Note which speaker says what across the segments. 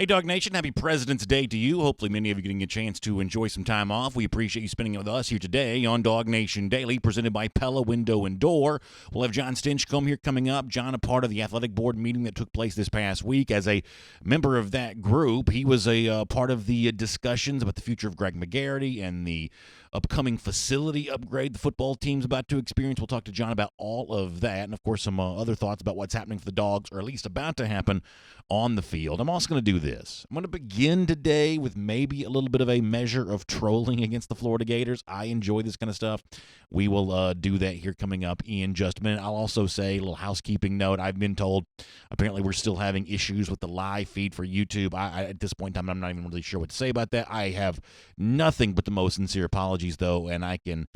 Speaker 1: Hey, DawgNation, happy President's Day to you. Hopefully many of you are getting a chance to enjoy some time off. We appreciate you spending it with us here today on DawgNation Daily, presented by Pella Window and Door. We'll have John Stinchcomb here coming up. John, a part of the athletic board meeting that took place this past week. As a member of that group, he was a part of the discussions about the future of Greg McGarity and the upcoming facility upgrade the football team's about to experience. We'll talk to John about all of that and, of course, some other thoughts about what's happening for the Dogs, or at least about to happen on the field. I'm also going to do this. I'm going to begin today with maybe a little bit of a measure of trolling against the Florida Gators. I enjoy this kind of stuff. We will do that here coming up in just a minute. I'll also say a little housekeeping note. I've been told apparently we're still having issues with the live feed for YouTube. I at this point in time, I'm not even really sure what to say about that. I have nothing but the most sincere apologies, though, and I can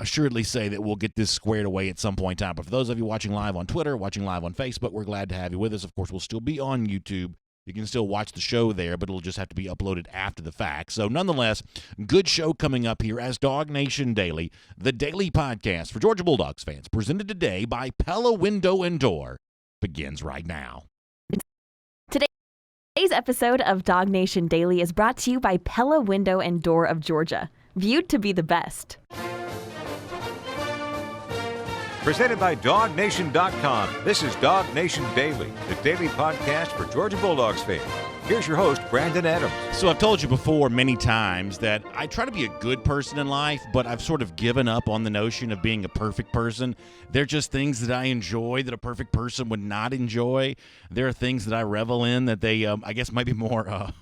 Speaker 1: assuredly say that we'll get this squared away at some point in time. But for those of you watching live on Twitter, watching live on Facebook, we're glad to have you with us. Of course, we'll still be on YouTube. You can still watch the show there, but it'll just have to be uploaded after the fact. So nonetheless, good show coming up here as DawgNation Daily, the daily podcast for Georgia Bulldogs fans, presented today by Pella Window and Door, begins right now.
Speaker 2: Today's episode of DawgNation Daily is brought to you by Pella Window and Door of Georgia, viewed to be the best.
Speaker 3: Presented by DawgNation.com, this is DawgNation Daily, the daily podcast for Georgia Bulldogs fans. Here's your host, Brandon Adams.
Speaker 1: So I've told you before many times that I try to be a good person in life, but I've sort of given up on the notion of being a perfect person. There are just things that I enjoy that a perfect person would not enjoy. There are things that I revel in that they, I guess, might be more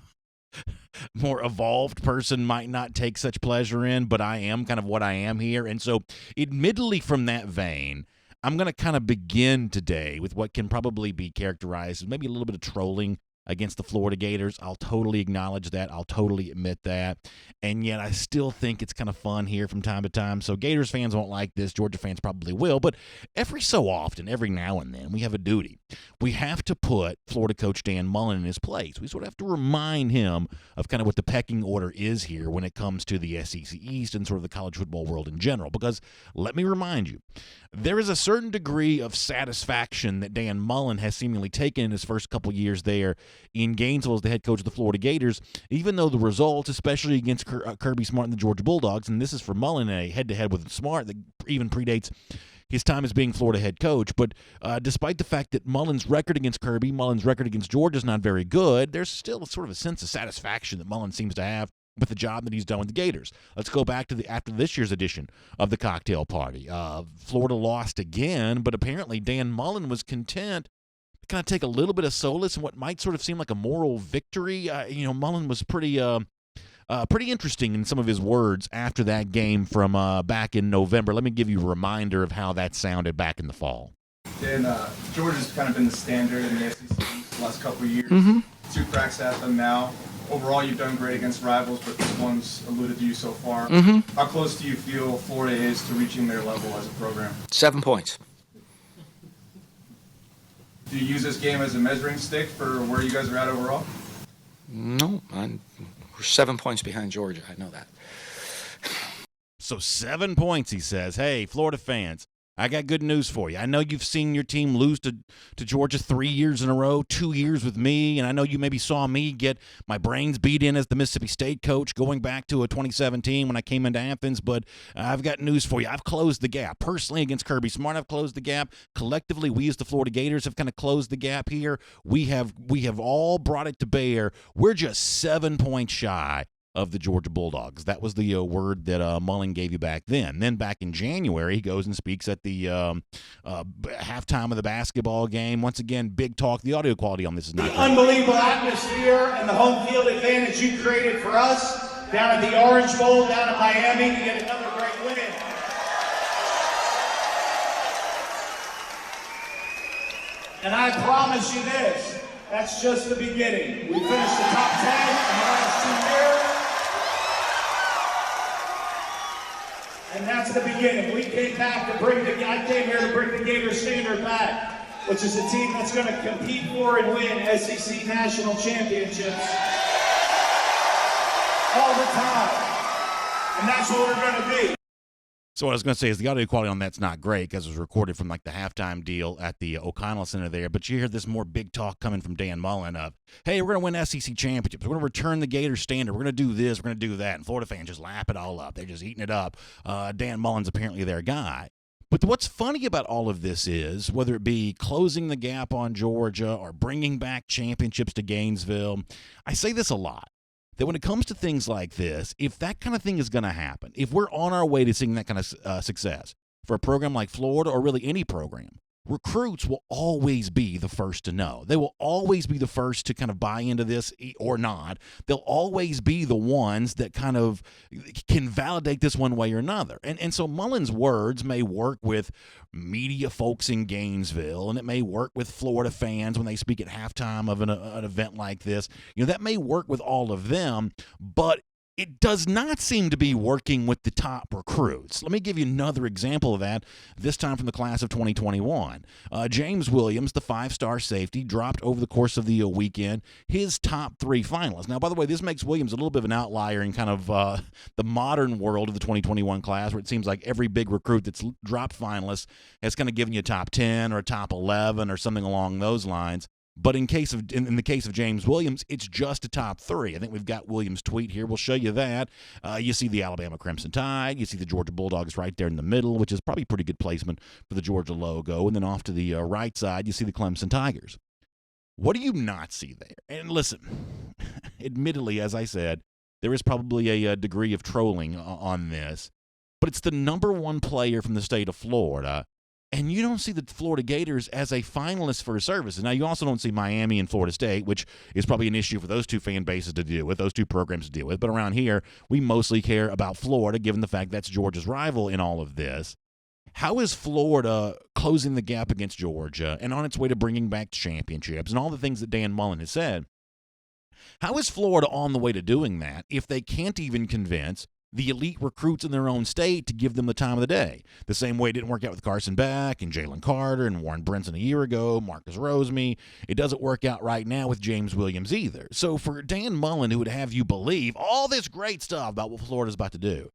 Speaker 1: evolved person might not take such pleasure in, but I am kind of what I am here. And so admittedly from that vein, I'm going to kind of begin today with what can probably be characterized as maybe a little bit of trolling against the Florida Gators. I'll totally acknowledge that. I'll totally admit that. And yet I still think it's kind of fun here from time to time. So Gators fans won't like this. Georgia fans probably will. But every so often, every now and then, we have a duty. We have to put Florida coach Dan Mullen in his place. We sort of have to remind him of kind of what the pecking order is here when it comes to the SEC East and sort of the college football world in general. Because let me remind you, there is a certain degree of satisfaction that Dan Mullen has seemingly taken in his first couple years there in Gainesville as the head coach of the Florida Gators, even though the results, especially against Kirby Smart and the Georgia Bulldogs, and this is for Mullen a head-to-head with Smart that even predates his time as being Florida head coach. But despite the fact that Mullen's record against Kirby, Mullen's record against Georgia is not very good, there's still sort of a sense of satisfaction that Mullen seems to have with the job that he's done with the Gators. Let's go back to after this year's edition of the cocktail party. Florida lost again, but apparently Dan Mullen was content to kind of take a little bit of solace in what might sort of seem like a moral victory. Mullen was pretty interesting in some of his words after that game from back in November. Let me give you a reminder of how that sounded back in the fall.
Speaker 4: Dan, Georgia's kind of been the standard in the SEC the last couple of years. 2 cracks at them now. Overall, you've done great against rivals, but this one's eluded you so far. How close do you feel Florida is to reaching their level as a program?
Speaker 5: 7 points.
Speaker 4: Do you use this game as a measuring stick for where you guys are at overall?
Speaker 5: No, we're 7 points behind Georgia. I know that.
Speaker 1: So 7 points, he says. Hey, Florida fans, I got good news for you. I know you've seen your team lose to Georgia 3 years in a row, 2 years with me, and I know you maybe saw me get my brains beat in as the Mississippi State coach going back to 2017 when I came into Athens, but I've got news for you. I've closed the gap. Personally, against Kirby Smart, I've closed the gap. Collectively, we as the Florida Gators have kind of closed the gap here. We have all brought it to bear. We're just 7 points shy of the Georgia Bulldogs. That was the word that Mullen gave you back then. Then back in January, he goes and speaks at the halftime of the basketball game. Once again, big talk. The audio quality on this is not
Speaker 6: the unbelievable atmosphere and the home field advantage you created for us down at the Orange Bowl, down at Miami to get another great win. And I promise you this, that's just the beginning. We finished the top 10 in the last 2 years. And that's the beginning. We came back to I came here to bring the Gator standard back, which is a team that's going to compete for and win SEC national championships all the time. And that's what we're going to be.
Speaker 1: So what I was going to say is the audio quality on that's not great because it was recorded from like the halftime deal at the O'Connell Center there. But you hear this more big talk coming from Dan Mullen of, hey, we're going to win SEC championships. We're going to return the Gators standard. We're going to do this. We're going to do that. And Florida fans just lap it all up. They're just eating it up. Dan Mullen's apparently their guy. But what's funny about all of this is, whether it be closing the gap on Georgia or bringing back championships to Gainesville, I say this a lot, that when it comes to things like this, if that kind of thing is going to happen, if we're on our way to seeing that kind of success for a program like Florida or really any program, recruits will always be the first to know. They will always be the first to kind of buy into this or not. They'll always be the ones that kind of can validate this one way or another. And so Mullen's words may work with media folks in Gainesville, and it may work with Florida fans when they speak at halftime of an event like this. That may work with all of them, but it does not seem to be working with the top recruits. Let me give you another example of that, this time from the class of 2021. James Williams, the 5-star safety, dropped over the course of the weekend his top 3 finalists. Now, by the way, this makes Williams a little bit of an outlier in kind of the modern world of the 2021 class, where it seems like every big recruit that's dropped finalists has kind of given you a top 10 or a top 11 or something along those lines. But in the case of James Williams, it's just a top 3. I think we've got Williams' tweet here. We'll show you that. You see the Alabama Crimson Tide. You see the Georgia Bulldogs right there in the middle, which is probably pretty good placement for the Georgia logo. And then off to the right side, you see the Clemson Tigers. What do you not see there? And listen, admittedly, as I said, there is probably a degree of trolling on this, but it's the number 1 player from the state of Florida. And you don't see the Florida Gators as a finalist for services. Now, you also don't see Miami and Florida State, which is probably an issue for those 2 fan bases to deal with, those 2 programs to deal with. But around here, we mostly care about Florida, given the fact that's Georgia's rival in all of this. How is Florida closing the gap against Georgia and on its way to bringing back championships and all the things that Dan Mullen has said? How is Florida on the way to doing that if they can't even convince the elite recruits in their own state to give them the time of the day? The same way it didn't work out with Carson Beck and Jalen Carter and Warren Brinson a year ago, Marcus Roseme. It doesn't work out right now with James Williams either. So for Dan Mullen, who would have you believe all this great stuff about what Florida's about to do,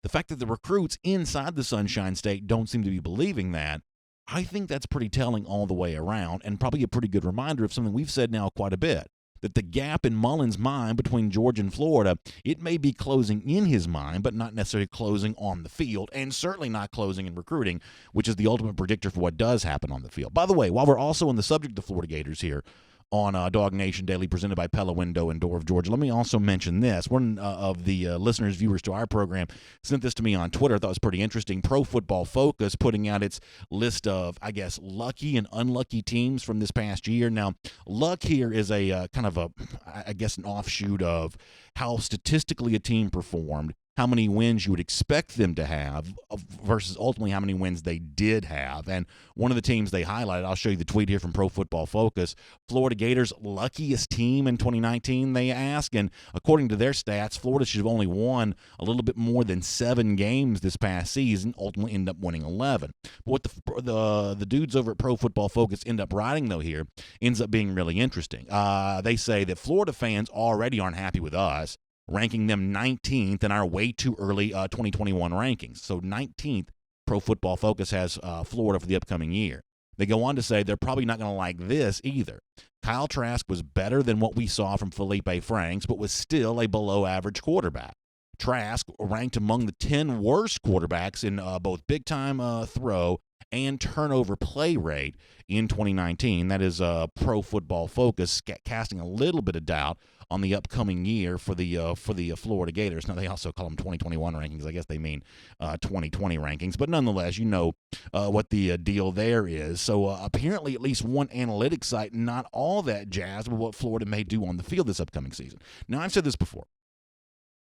Speaker 1: the fact that the recruits inside the Sunshine State don't seem to be believing that, I think that's pretty telling all the way around, and probably a pretty good reminder of something we've said now quite a bit, that the gap in Mullen's mind between Georgia and Florida, it may be closing in his mind, but not necessarily closing on the field, and certainly not closing in recruiting, which is the ultimate predictor for what does happen on the field. By the way, while we're also on the subject of the Florida Gators here on DawgNation Daily, presented by Pella Window and Door of Georgia, let me also mention this. One of the listeners, viewers to our program, sent this to me on Twitter. I thought it was pretty interesting. Pro Football Focus putting out its list of, I guess, lucky and unlucky teams from this past year. Now, luck here is a kind of an offshoot of how statistically a team performed, how many wins you would expect them to have versus ultimately how many wins they did have. And one of the teams they highlighted, I'll show you the tweet here from Pro Football Focus, Florida Gators luckiest team in 2019, they ask. And according to their stats, Florida should have only won a little bit more than 7 games this past season, ultimately end up winning 11. But what the dudes over at Pro Football Focus end up writing, though, here ends up being really interesting. They say that Florida fans already aren't happy with us, ranking them 19th in our way too early 2021 rankings. So 19th, Pro Football Focus has Florida for the upcoming year. They go on to say they're probably not going to like this either. Kyle Trask was better than what we saw from Felipe Franks, but was still a below-average quarterback. Trask ranked among the 10 worst quarterbacks in both big-time throw and turnover play rate in 2019. That is Pro Football Focus casting a little bit of doubt on the upcoming year for the Florida Gators. Now, they also call them 2021 rankings. I guess they mean 2020 rankings. But nonetheless, you know what the deal there is. So apparently at least one analytics site not all that jazzed with what Florida may do on the field this upcoming season. Now, I've said this before.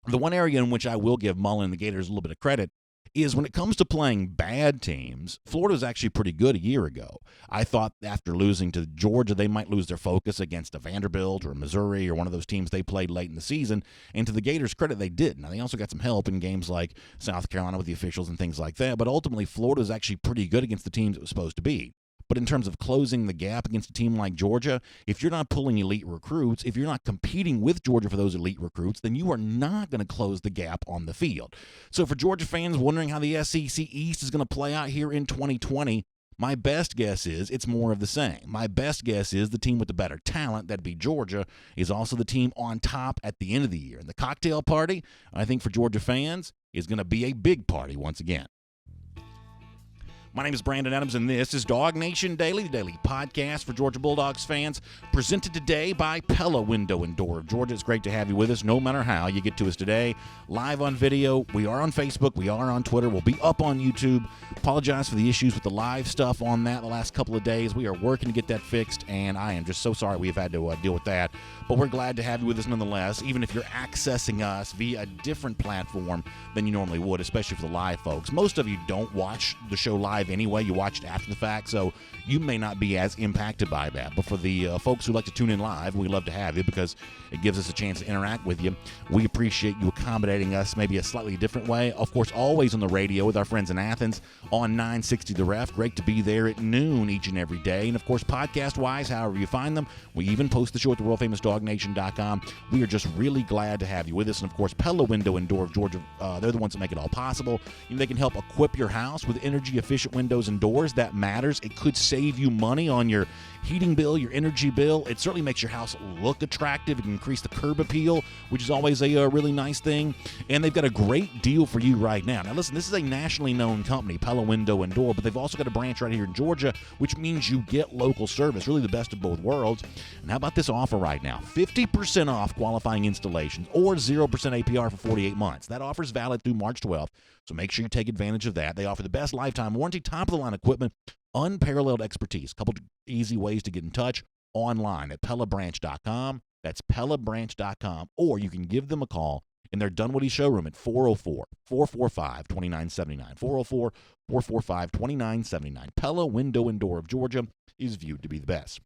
Speaker 1: The one area in which I will give Mullen and the Gators a little bit of credit is when it comes to playing bad teams, Florida was actually pretty good a year ago. I thought after losing to Georgia, they might lose their focus against a Vanderbilt or a Missouri or one of those teams they played late in the season. And to the Gators' credit, they did. Now, they also got some help in games like South Carolina with the officials and things like that. But ultimately, Florida was actually pretty good against the teams it was supposed to be. But in terms of closing the gap against a team like Georgia, if you're not pulling elite recruits, if you're not competing with Georgia for those elite recruits, then you are not going to close the gap on the field. So for Georgia fans wondering how the SEC East is going to play out here in 2020, my best guess is it's more of the same. My best guess is the team with the better talent, that'd be Georgia, is also the team on top at the end of the year. And the cocktail party, I think for Georgia fans, is going to be a big party once again. My name is Brandon Adams, and this is DawgNation Daily, the daily podcast for Georgia Bulldogs fans, presented today by Pella Window and Door of Georgia. It's great to have you with us, no matter how you get to us today. Live on video. We are on Facebook. We are on Twitter. We'll be up on YouTube. Apologize for the issues with the live stuff on that the last couple of days. We are working to get that fixed, and I am just so sorry we've had to deal with that. But we're glad to have you with us nonetheless, even if you're accessing us via a different platform than you normally would, especially for the live folks. Most of you don't watch the show live anyway. You watch it after the fact, so you may not be as impacted by that. But for the folks who like to tune in live, we love to have you because it gives us a chance to interact with you. We appreciate you accommodating us maybe a slightly different way. Of course, always on the radio with our friends in Athens on 960 The Ref. Great to be there at noon each and every day. And of course, podcast-wise, however you find them, we even post the show at the world-famous DawgNation.com. We are just really glad to have you with us. And of course, Pella Window and Door of Georgia, they're the ones that make it all possible. You know, they can help equip your house with energy-efficient windows and doors. That matters. It could save you money on your heating bill, your energy bill. It certainly makes your house look attractive. It can increase the curb appeal, which is always a really nice thing. And they've got a great deal for you right now. Now listen, this is a nationally known company, Pella Window and Door, but they've also got a branch right here in Georgia, which means you get local service, really the best of both worlds. And how about this offer right now? 50% off qualifying installations or 0% APR for 48 months. That offer is valid through March 12th, so make sure you take advantage of that. They offer the best lifetime warranty, top-of-the-line equipment, unparalleled expertise. A couple easy ways to get in touch online at PellaBranch.com. That's PellaBranch.com. Or you can give them a call in their Dunwoody showroom at 404-445-2979. 404-445-2979. Pella Window and Door of Georgia is viewed to be the best.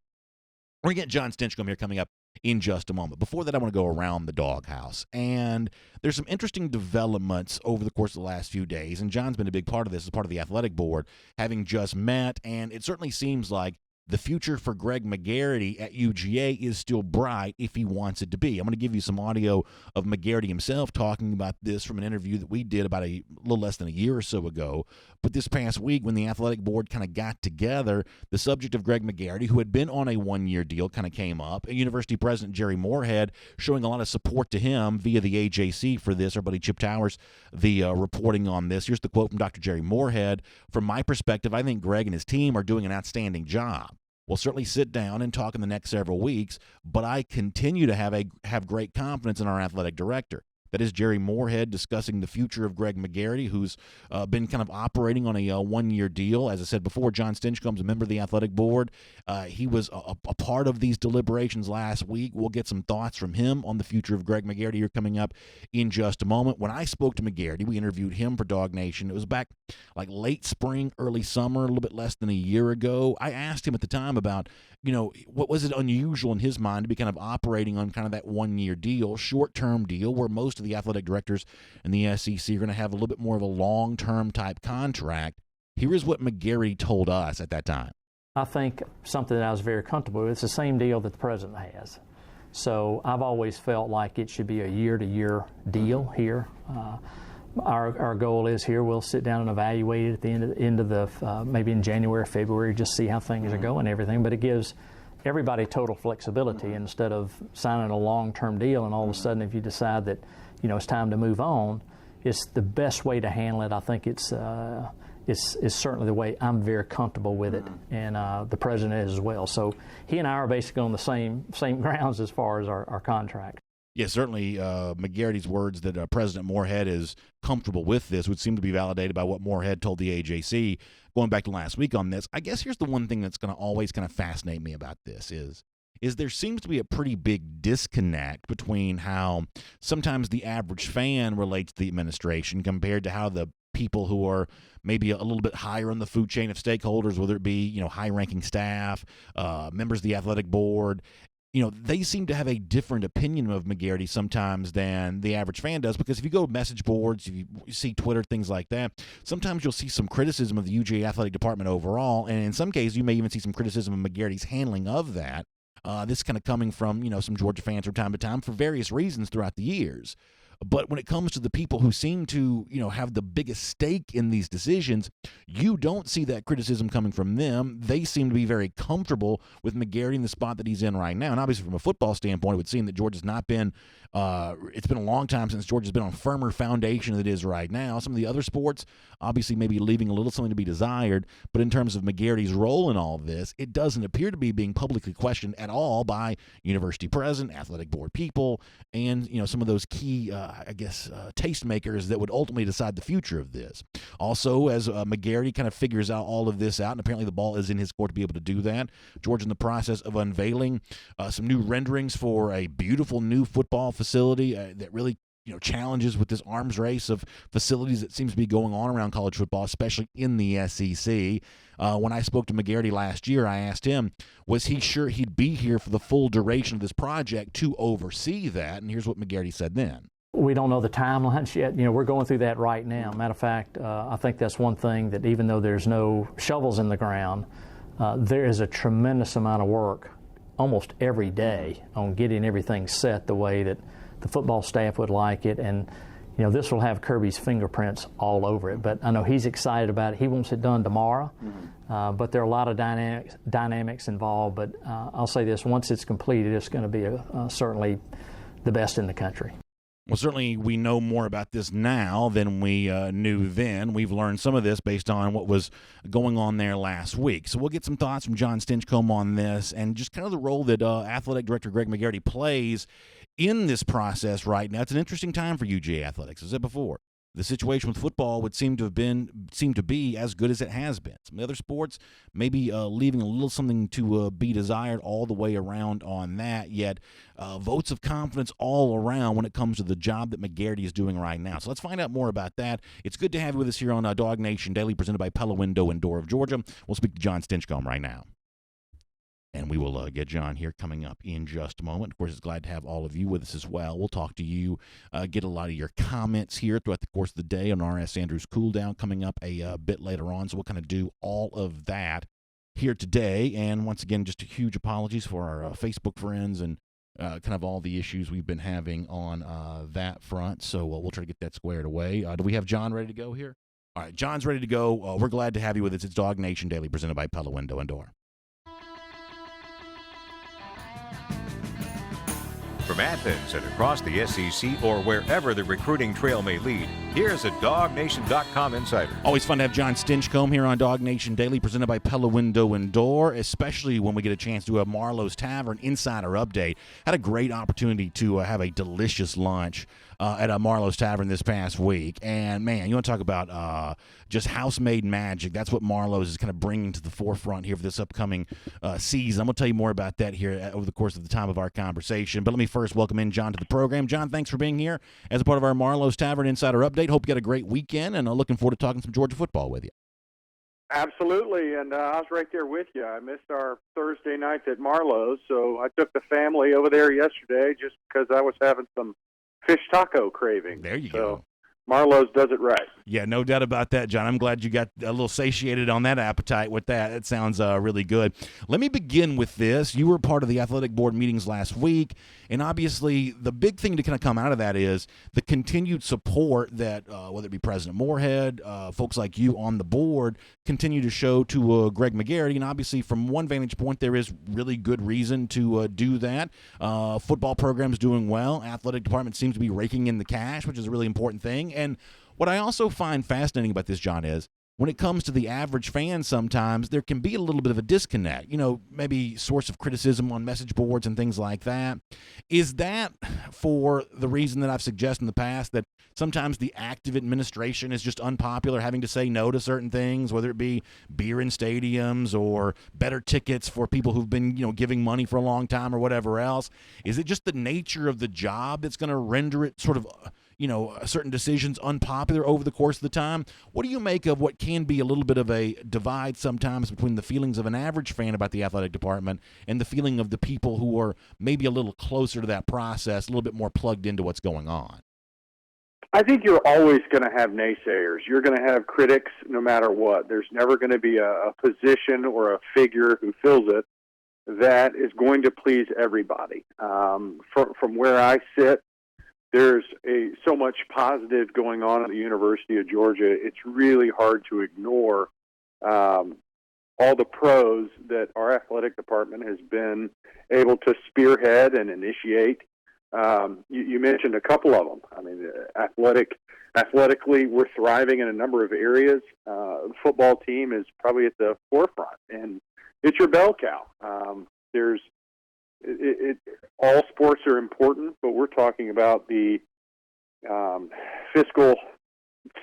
Speaker 1: We're going to get John Stinchcomb here coming up in just a moment. Before that, I want to go around the doghouse. And there's some interesting developments over the course of the last few days. And John's been a big part of this as part of the athletic board, having just met. And it certainly seems like the future for Greg McGarity at UGA is still bright if he wants it to be. I'm going to give you some audio of McGarity himself talking about this from an interview that we did about a little less than a year or so ago. But this past week, when the athletic board kind of got together, the subject of Greg McGarity, who had been on a one-year deal, kind of came up. University President Jerry Moorhead showing a lot of support to him via the AJC for this. Our buddy Chip Towers, the reporting on this. Here's the quote from Dr. Jerry Moorhead. From my perspective, I think Greg and his team are doing an outstanding job. We'll certainly sit down and talk in the next several weeks, but I continue to have great confidence in our athletic director. That is Jerry Moorhead discussing the future of Greg McGarity, who's been kind of operating on a one-year deal. As I said before, John Stinchcomb's a member of the athletic board. He was a part of these deliberations last week. We'll get some thoughts from him on the future of Greg McGarity here coming up in just a moment. When I spoke to McGarity, we interviewed him for DawgNation. It was back like late spring, early summer, a little bit less than a year ago. I asked him at the time about, what was it unusual in his mind to be kind of operating on kind of that one-year deal, short-term deal, where most of the athletic directors in the SEC are going to have a little bit more of a long-term type contract. Here is what McGarity told us at that time.
Speaker 7: I think something that I was very comfortable with. It's the same deal that the president has. So I've always felt like it should be a year-to-year deal here. Our goal is here we'll sit down and evaluate it at the end of the maybe in January, February, just see how things are going and everything. But it gives everybody total flexibility instead of signing a long-term deal and all of a sudden if you decide that it's time to move on. It's the best way to handle it. I think it's certainly the way I'm very comfortable with it, and the president is as well. So he and I are basically on the same grounds as far as our contract.
Speaker 1: Yeah, certainly McGarity's words that President Moorhead is comfortable with this would seem to be validated by what Moorhead told the AJC going back to last week on this. I guess here's the one thing that's going to always kind of fascinate me about this is there seems to be a pretty big disconnect between how sometimes the average fan relates to the administration compared to how the people who are maybe a little bit higher on the food chain of stakeholders, whether it be high-ranking staff, members of the athletic board. they seem to have a different opinion of McGarity sometimes than the average fan does, because if you go to message boards, if you see Twitter, things like that, sometimes you'll see some criticism of the UGA athletic department overall, and in some cases you may even see some criticism of McGarity's handling of that. This kind of coming from, some Georgia fans from time to time for various reasons throughout the years. But when it comes to the people who seem to, have the biggest stake in these decisions, you don't see that criticism coming from them. They seem to be very comfortable with McGarity in the spot that he's in right now. And obviously from a football standpoint, it would seem that Georgia's not been it's been a long time since Georgia's been on a firmer foundation than it is right now. Some of the other sports obviously maybe leaving a little something to be desired. But in terms of McGarity's role in all this, it doesn't appear to be being publicly questioned at all by university president, athletic board people, and, some of those key tastemakers that would ultimately decide the future of this. Also, as McGarity kind of figures out all of this out, and apparently the ball is in his court to be able to do that, Georgia in the process of unveiling some new renderings for a beautiful new football facility that really challenges with this arms race of facilities that seems to be going on around college football, especially in the SEC. When I spoke to McGarity last year, I asked him, was he sure he'd be here for the full duration of this project to oversee that? And here's what McGarity said then.
Speaker 7: We don't know the timelines yet. We're going through that right now. Matter of fact, I think that's one thing that even though there's no shovels in the ground, there is a tremendous amount of work almost every day on getting everything set the way that the football staff would like it. And, this will have Kirby's fingerprints all over it. But I know he's excited about it. He wants it done tomorrow. But there are a lot of dynamics involved. But I'll say this, once it's completed, it's going to be certainly the best in the country.
Speaker 1: Well, certainly we know more about this now than we knew then. We've learned some of this based on what was going on there last week. So we'll get some thoughts from John Stinchcomb on this and just kind of the role that Athletic Director Greg McGarity plays in this process right now. It's an interesting time for UGA Athletics, as I said before. The situation with football would seem to be as good as it has been. Some of the other sports maybe leaving a little something to be desired all the way around on that, yet votes of confidence all around when it comes to the job that McGarity is doing right now. So let's find out more about that. It's good to have you with us here on DawgNation Daily, presented by Pella Window and Door of Georgia. We'll speak to John Stinchcomb right now. And we will get John here coming up in just a moment. Of course, it's glad to have all of you with us as well. We'll talk to you, get a lot of your comments here throughout the course of the day on R.S. Andrews Cool Down coming up a bit later on. So we'll kind of do all of that here today. And once again, just a huge apologies for our Facebook friends and kind of all the issues we've been having on that front. So we'll try to get that squared away. Do we have John ready to go here? All right, John's ready to go. We're glad to have you with us. It's DawgNation Daily, presented by Pella Window and Door.
Speaker 3: From Athens and across the SEC or wherever the recruiting trail may lead, here's a DawgNation.com insider.
Speaker 1: Always fun to have John Stinchcomb here on DawgNation Daily, presented by Pella Window and Door, especially when we get a chance to do a Marlow's Tavern Insider Update. Had a great opportunity to have a delicious lunch at a Marlow's Tavern this past week. And, man, you want to talk about just house-made magic. That's what Marlow's is kind of bringing to the forefront here for this upcoming season. I'm going to tell you more about that here over the course of the time of our conversation. But let me first welcome in John to the program. John, thanks for being here as a part of our Marlow's Tavern Insider Update. Hope you had a great weekend, and looking forward to talking some Georgia football with you.
Speaker 8: Absolutely, and I was right there with you. I missed our Thursday night at Marlow's, so I took the family over there yesterday just because I was having some fish taco craving.
Speaker 1: There you go.
Speaker 8: Marlow's does it right.
Speaker 1: Yeah, no doubt about that, John. I'm glad you got a little satiated on that appetite with that. It sounds really good. Let me begin with this. You were part of the athletic board meetings last week, and obviously the big thing to kind of come out of that is the continued support that, whether it be President Moorhead, folks like you on the board, continue to show to Greg McGarity. And obviously from one vantage point, there is really good reason to do that. Football program's doing well. Athletic department seems to be raking in the cash, which is a really important thing. And what I also find fascinating about this, John, is when it comes to the average fan, sometimes there can be a little bit of a disconnect, maybe source of criticism on message boards and things like that. Is that for the reason that I've suggested in the past, that sometimes the active administration is just unpopular, having to say no to certain things, whether it be beer in stadiums or better tickets for people who've been, giving money for a long time or whatever else? Is it just the nature of the job that's going to render it sort of certain decisions unpopular over the course of the time. What do you make of what can be a little bit of a divide sometimes between the feelings of an average fan about the athletic department and the feeling of the people who are maybe a little closer to that process, a little bit more plugged into what's going on?
Speaker 8: I think you're always going to have naysayers. You're going to have critics no matter what. There's never going to be a position or a figure who fills it that is going to please everybody. From where I sit, there's so much positive going on at the University of Georgia. It's really hard to ignore all the pros that our athletic department has been able to spearhead and initiate. You mentioned a couple of them. I mean, athletically, we're thriving in a number of areas. The football team is probably at the forefront, and it's your bell cow. All sports are important, but we're talking about the fiscal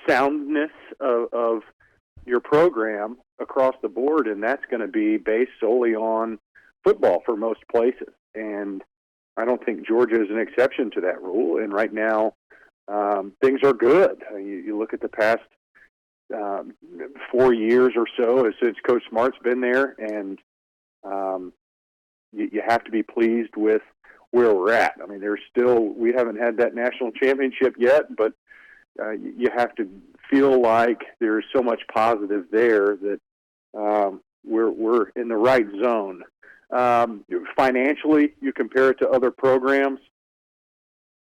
Speaker 8: soundness of your program across the board, and that's going to be based solely on football for most places. And I don't think Georgia is an exception to that rule. And right now, things are good. You look at the past 4 years or so since Coach Smart's been there, and you have to be pleased with where we're at. I mean, we haven't had that national championship yet, but you have to feel like there's so much positive there that we're in the right zone. Financially, you compare it to other programs,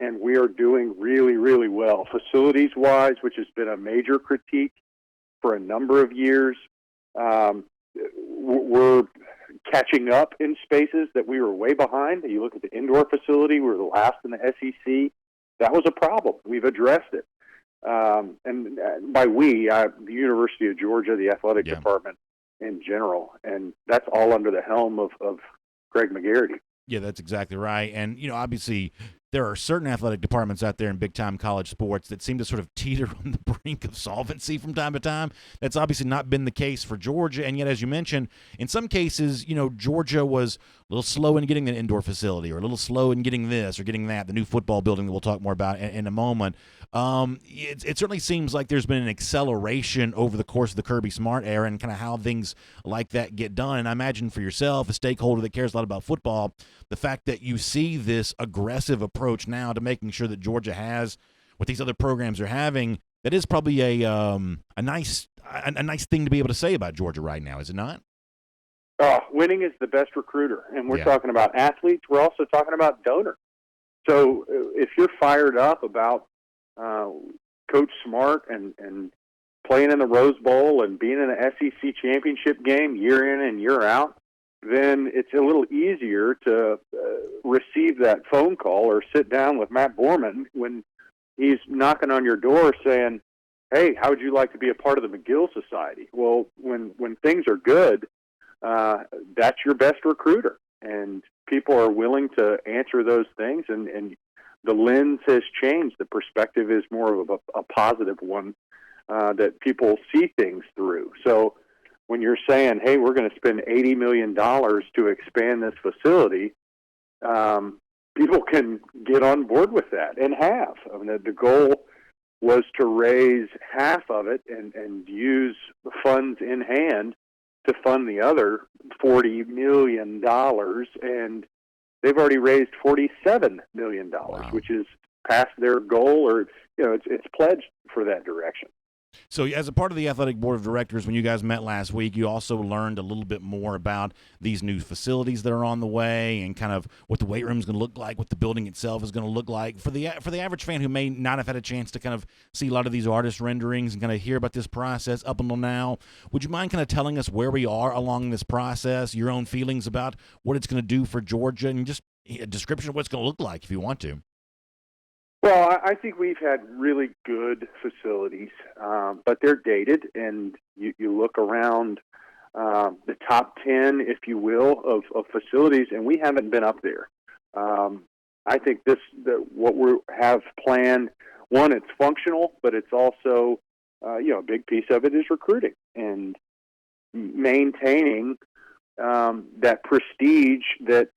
Speaker 8: and we are doing really, really well. Facilities-wise, which has been a major critique for a number of years, we're catching up in spaces that we were way behind. You look at the indoor facility, we were the last in the SEC. That was a problem. We've addressed it. And by the University of Georgia, the athletic department in general, and that's all under the helm of Greg McGarity.
Speaker 1: Yeah, that's exactly right. And, obviously there are certain athletic departments out there in big-time college sports that seem to sort of teeter on the brink of solvency from time to time. That's obviously not been the case for Georgia, and yet, as you mentioned, in some cases, Georgia was a little slow in getting an indoor facility or a little slow in getting this or getting that, the new football building that we'll talk more about in a moment. It certainly seems like there's been an acceleration over the course of the Kirby Smart era and kind of how things like that get done. And I imagine for yourself, a stakeholder that cares a lot about football, the fact that you see this aggressive approach now to making sure that Georgia has what these other programs are having, that is probably a nice thing to be able to say about Georgia right now, is it not?
Speaker 8: Winning is the best recruiter, and we're talking about athletes. We're also talking about donors. So if you're fired up about Coach Smart and playing in the Rose Bowl and being in an SEC championship game year in and year out, then it's a little easier to receive that phone call or sit down with Matt Borman when he's knocking on your door saying, hey, how would you like to be a part of the McGill Society? Well, when things are good, that's your best recruiter. And people are willing to answer those things, and the lens has changed. The perspective is more of a positive one that people see things through. So when you're saying, hey, we're going to spend $80 million to expand this facility, people can get on board with that and have. I mean, the goal was to raise half of it and use the funds in hand to fund the other $40 million, and they've already raised $47 million, which is past their goal, or it's pledged for that direction.
Speaker 1: So as a part of the athletic board of directors, when you guys met last week, you also learned a little bit more about these new facilities that are on the way and kind of what the weight room is going to look like, what the building itself is going to look like. For the average fan who may not have had a chance to kind of see a lot of these artist renderings and kind of hear about this process up until now, would you mind kind of telling us where we are along this process, your own feelings about what it's going to do for Georgia, and just a description of what it's going to look like if you want to?
Speaker 8: Well, I think we've had really good facilities, but they're dated, and you look around the top 10, if you will, of facilities, and we haven't been up there. I think what we have planned, one, it's functional, but it's also, a big piece of it is recruiting and maintaining that prestige that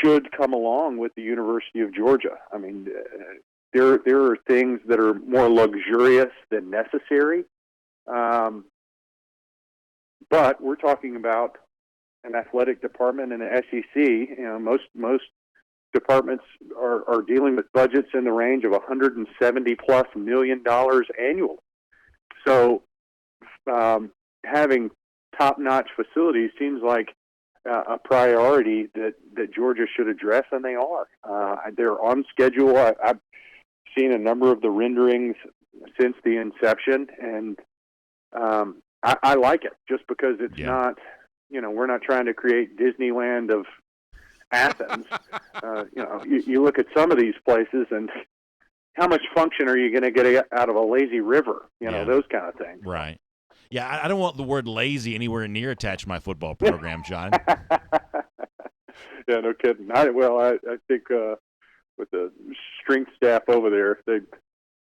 Speaker 8: should come along with the University of Georgia. I mean, there are things that are more luxurious than necessary. But we're talking about an athletic department in the SEC. You know, most departments are dealing with budgets in the range of $170+ million annually. So having top-notch facilities seems like a priority that Georgia should address, and they are. They're on schedule. I've seen a number of the renderings since the inception, and I like it just because it's not, you know, we're not trying to create Disneyland of Athens. You know, you look at some of these places, and how much function are you going to get out of a lazy river? You know, those kind of things.
Speaker 1: Right. Yeah, I don't want the word lazy anywhere near attached to my football program, John.
Speaker 8: Yeah, no kidding. I think with the strength staff over there,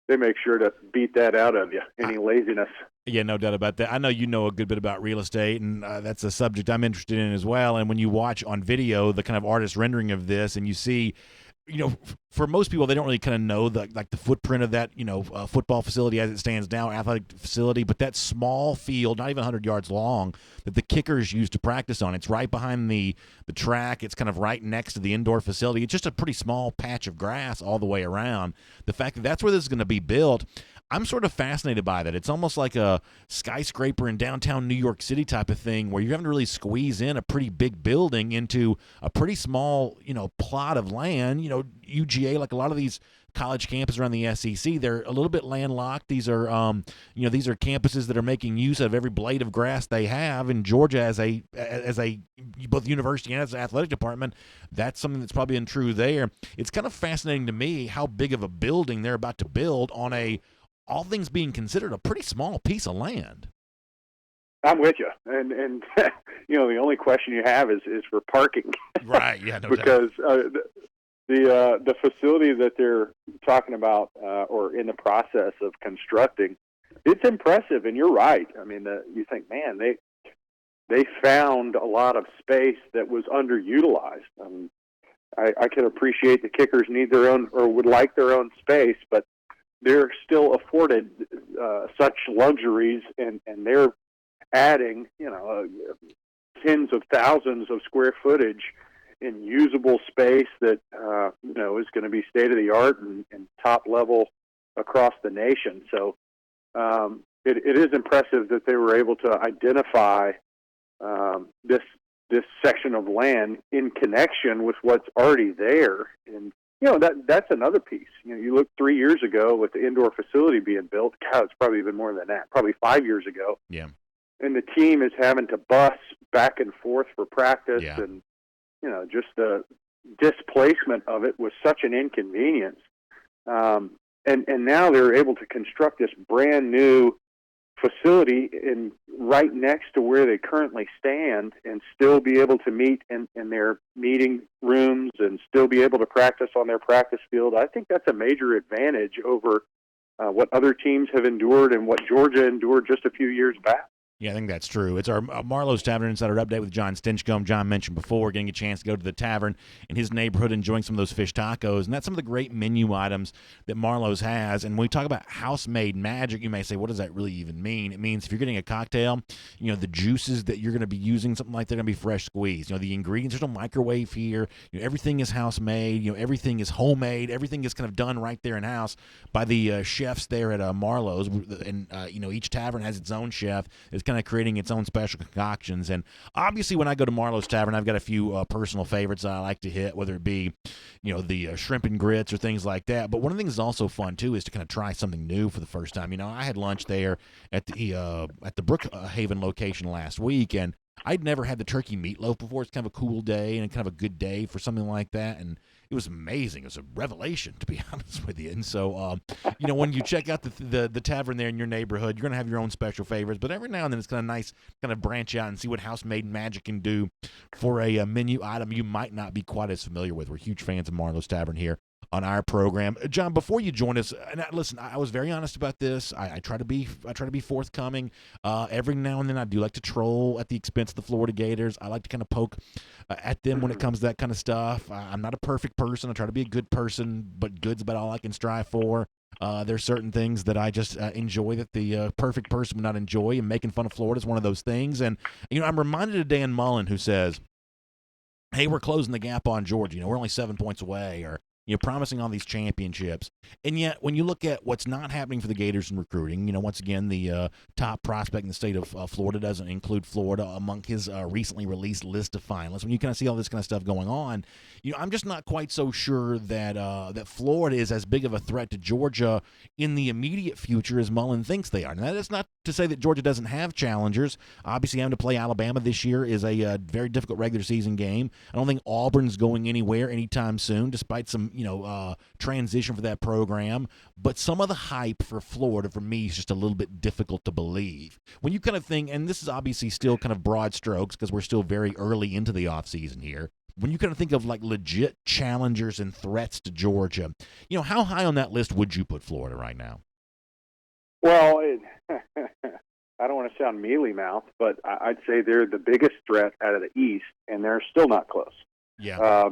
Speaker 8: they make sure to beat that out of you, any laziness.
Speaker 1: Yeah, no doubt about that. I know you know a good bit about real estate, and that's a subject I'm interested in as well. And when you watch on video the kind of artist rendering of this, and you see, you know, for most people, they don't really kind of know the footprint of that, you know, football facility as it stands now, athletic facility, but that small field, not even 100 yards long, that the kickers use to practice on. It's right behind the track. It's kind of right next to the indoor facility. It's just a pretty small patch of grass all the way around. The fact that that's where this is going to be built, I'm sort of fascinated by that. It's almost like a skyscraper in downtown New York City type of thing where you're having to really squeeze in a pretty big building into a pretty small, you know, plot of land. You know, UGA, like a lot of these college campuses around the SEC, they're a little bit landlocked. These are, you know, these are campuses that are making use of every blade of grass they have. In Georgia, as a both university and as an athletic department, that's something that's probably been true there. It's kind of fascinating to me how big of a building they're about to build on all things being considered, a pretty small piece of land.
Speaker 8: I'm with you, and you know, the only question you have is for parking,
Speaker 1: right? Yeah, no
Speaker 8: because
Speaker 1: doubt.
Speaker 8: The facility that they're talking about or in the process of constructing, it's impressive, and you're right. I mean, you think, man, they found a lot of space that was underutilized. I can appreciate the kickers need their own or would like their own space, but they're still afforded such luxuries, and they're adding, you know, tens of thousands of square footage in usable space that you know, is going to be state of the art and top level across the nation. So it is impressive that they were able to identify this section of land in connection with what's already there. And you know, that's another piece. You know, you look 3 years ago with the indoor facility being built. God, it's probably even more than that. Probably 5 years ago.
Speaker 1: Yeah. And
Speaker 8: the team is having to bus back and forth for practice, and you know, just the displacement of it was such an inconvenience. And now they're able to construct this brand new facility right next to where they currently stand, and still be able to meet in their meeting rooms and still be able to practice on their practice field. I think that's a major advantage over what other teams have endured and what Georgia endured just a few years back.
Speaker 1: Yeah, I think that's true. It's our Marlow's Tavern Insider Update with John Stinchcomb. John mentioned before getting a chance to go to the tavern in his neighborhood, enjoying some of those fish tacos, and that's some of the great menu items that Marlow's has. And when we talk about house-made magic, you may say, what does that really even mean? It means if you're getting a cocktail, you know, the juices that you're going to be using, something like that, are going to be fresh squeezed. You know, the ingredients, there's no microwave here. You know, everything is house-made. You know, everything is homemade. Everything is kind of done right there in-house by the chefs there at Marlow's. And, you know, each tavern has its own chef. It's kind of creating its own special concoctions. And obviously when I go to Marlow's Tavern, I've got a few personal favorites that I like to hit, whether it be, you know, the shrimp and grits or things like that. But one of the things that's also fun too is to kind of try something new for the first time. You know, I had lunch there at the Brookhaven location last week, and I'd never had the turkey meatloaf before. It's kind of a cool day and kind of a good day for something like that, and it was amazing. It was a revelation, to be honest with you. And so, you know, when you check out the tavern there in your neighborhood, you're going to have your own special favorites. But every now and then it's kind of nice kind of branch out and see what house-made magic can do for a menu item you might not be quite as familiar with. We're huge fans of Marlow's Tavern here on our program. John, before you join us, and listen, I was very honest about this. I try to be forthcoming. Every now and then I do like to troll at the expense of the Florida Gators. I like to kind of poke at them when it comes to that kind of stuff. I'm not a perfect person. I try to be a good person, but good's about all I can strive for. There's certain things that I just enjoy that the perfect person would not enjoy, and making fun of Florida is one of those things. And, I'm reminded of Dan Mullen, who says, hey, we're closing the gap on Georgia. We're only 7 points away, or promising all these championships. And yet, when you look at what's not happening for the Gators in recruiting, once again, the top prospect in the state of Florida doesn't include Florida among his recently released list of finalists. When you kind of see all this kind of stuff going on, I'm just not quite so sure that that Florida is as big of a threat to Georgia in the immediate future as Mullen thinks they are. Now, that's not to say that Georgia doesn't have challengers. Obviously, having to play Alabama this year is a very difficult regular season game. I don't think Auburn's going anywhere anytime soon, despite some transition for that program. But some of the hype for Florida, for me, is just a little bit difficult to believe. When you kind of think, and this is obviously still kind of broad strokes because we're still very early into the offseason here, when you kind of think of like legit challengers and threats to Georgia, how high on that list would you put Florida right now?
Speaker 8: Well, I don't want to sound mealy-mouthed, but I'd say they're the biggest threat out of the East, and they're still not close.
Speaker 1: Yeah.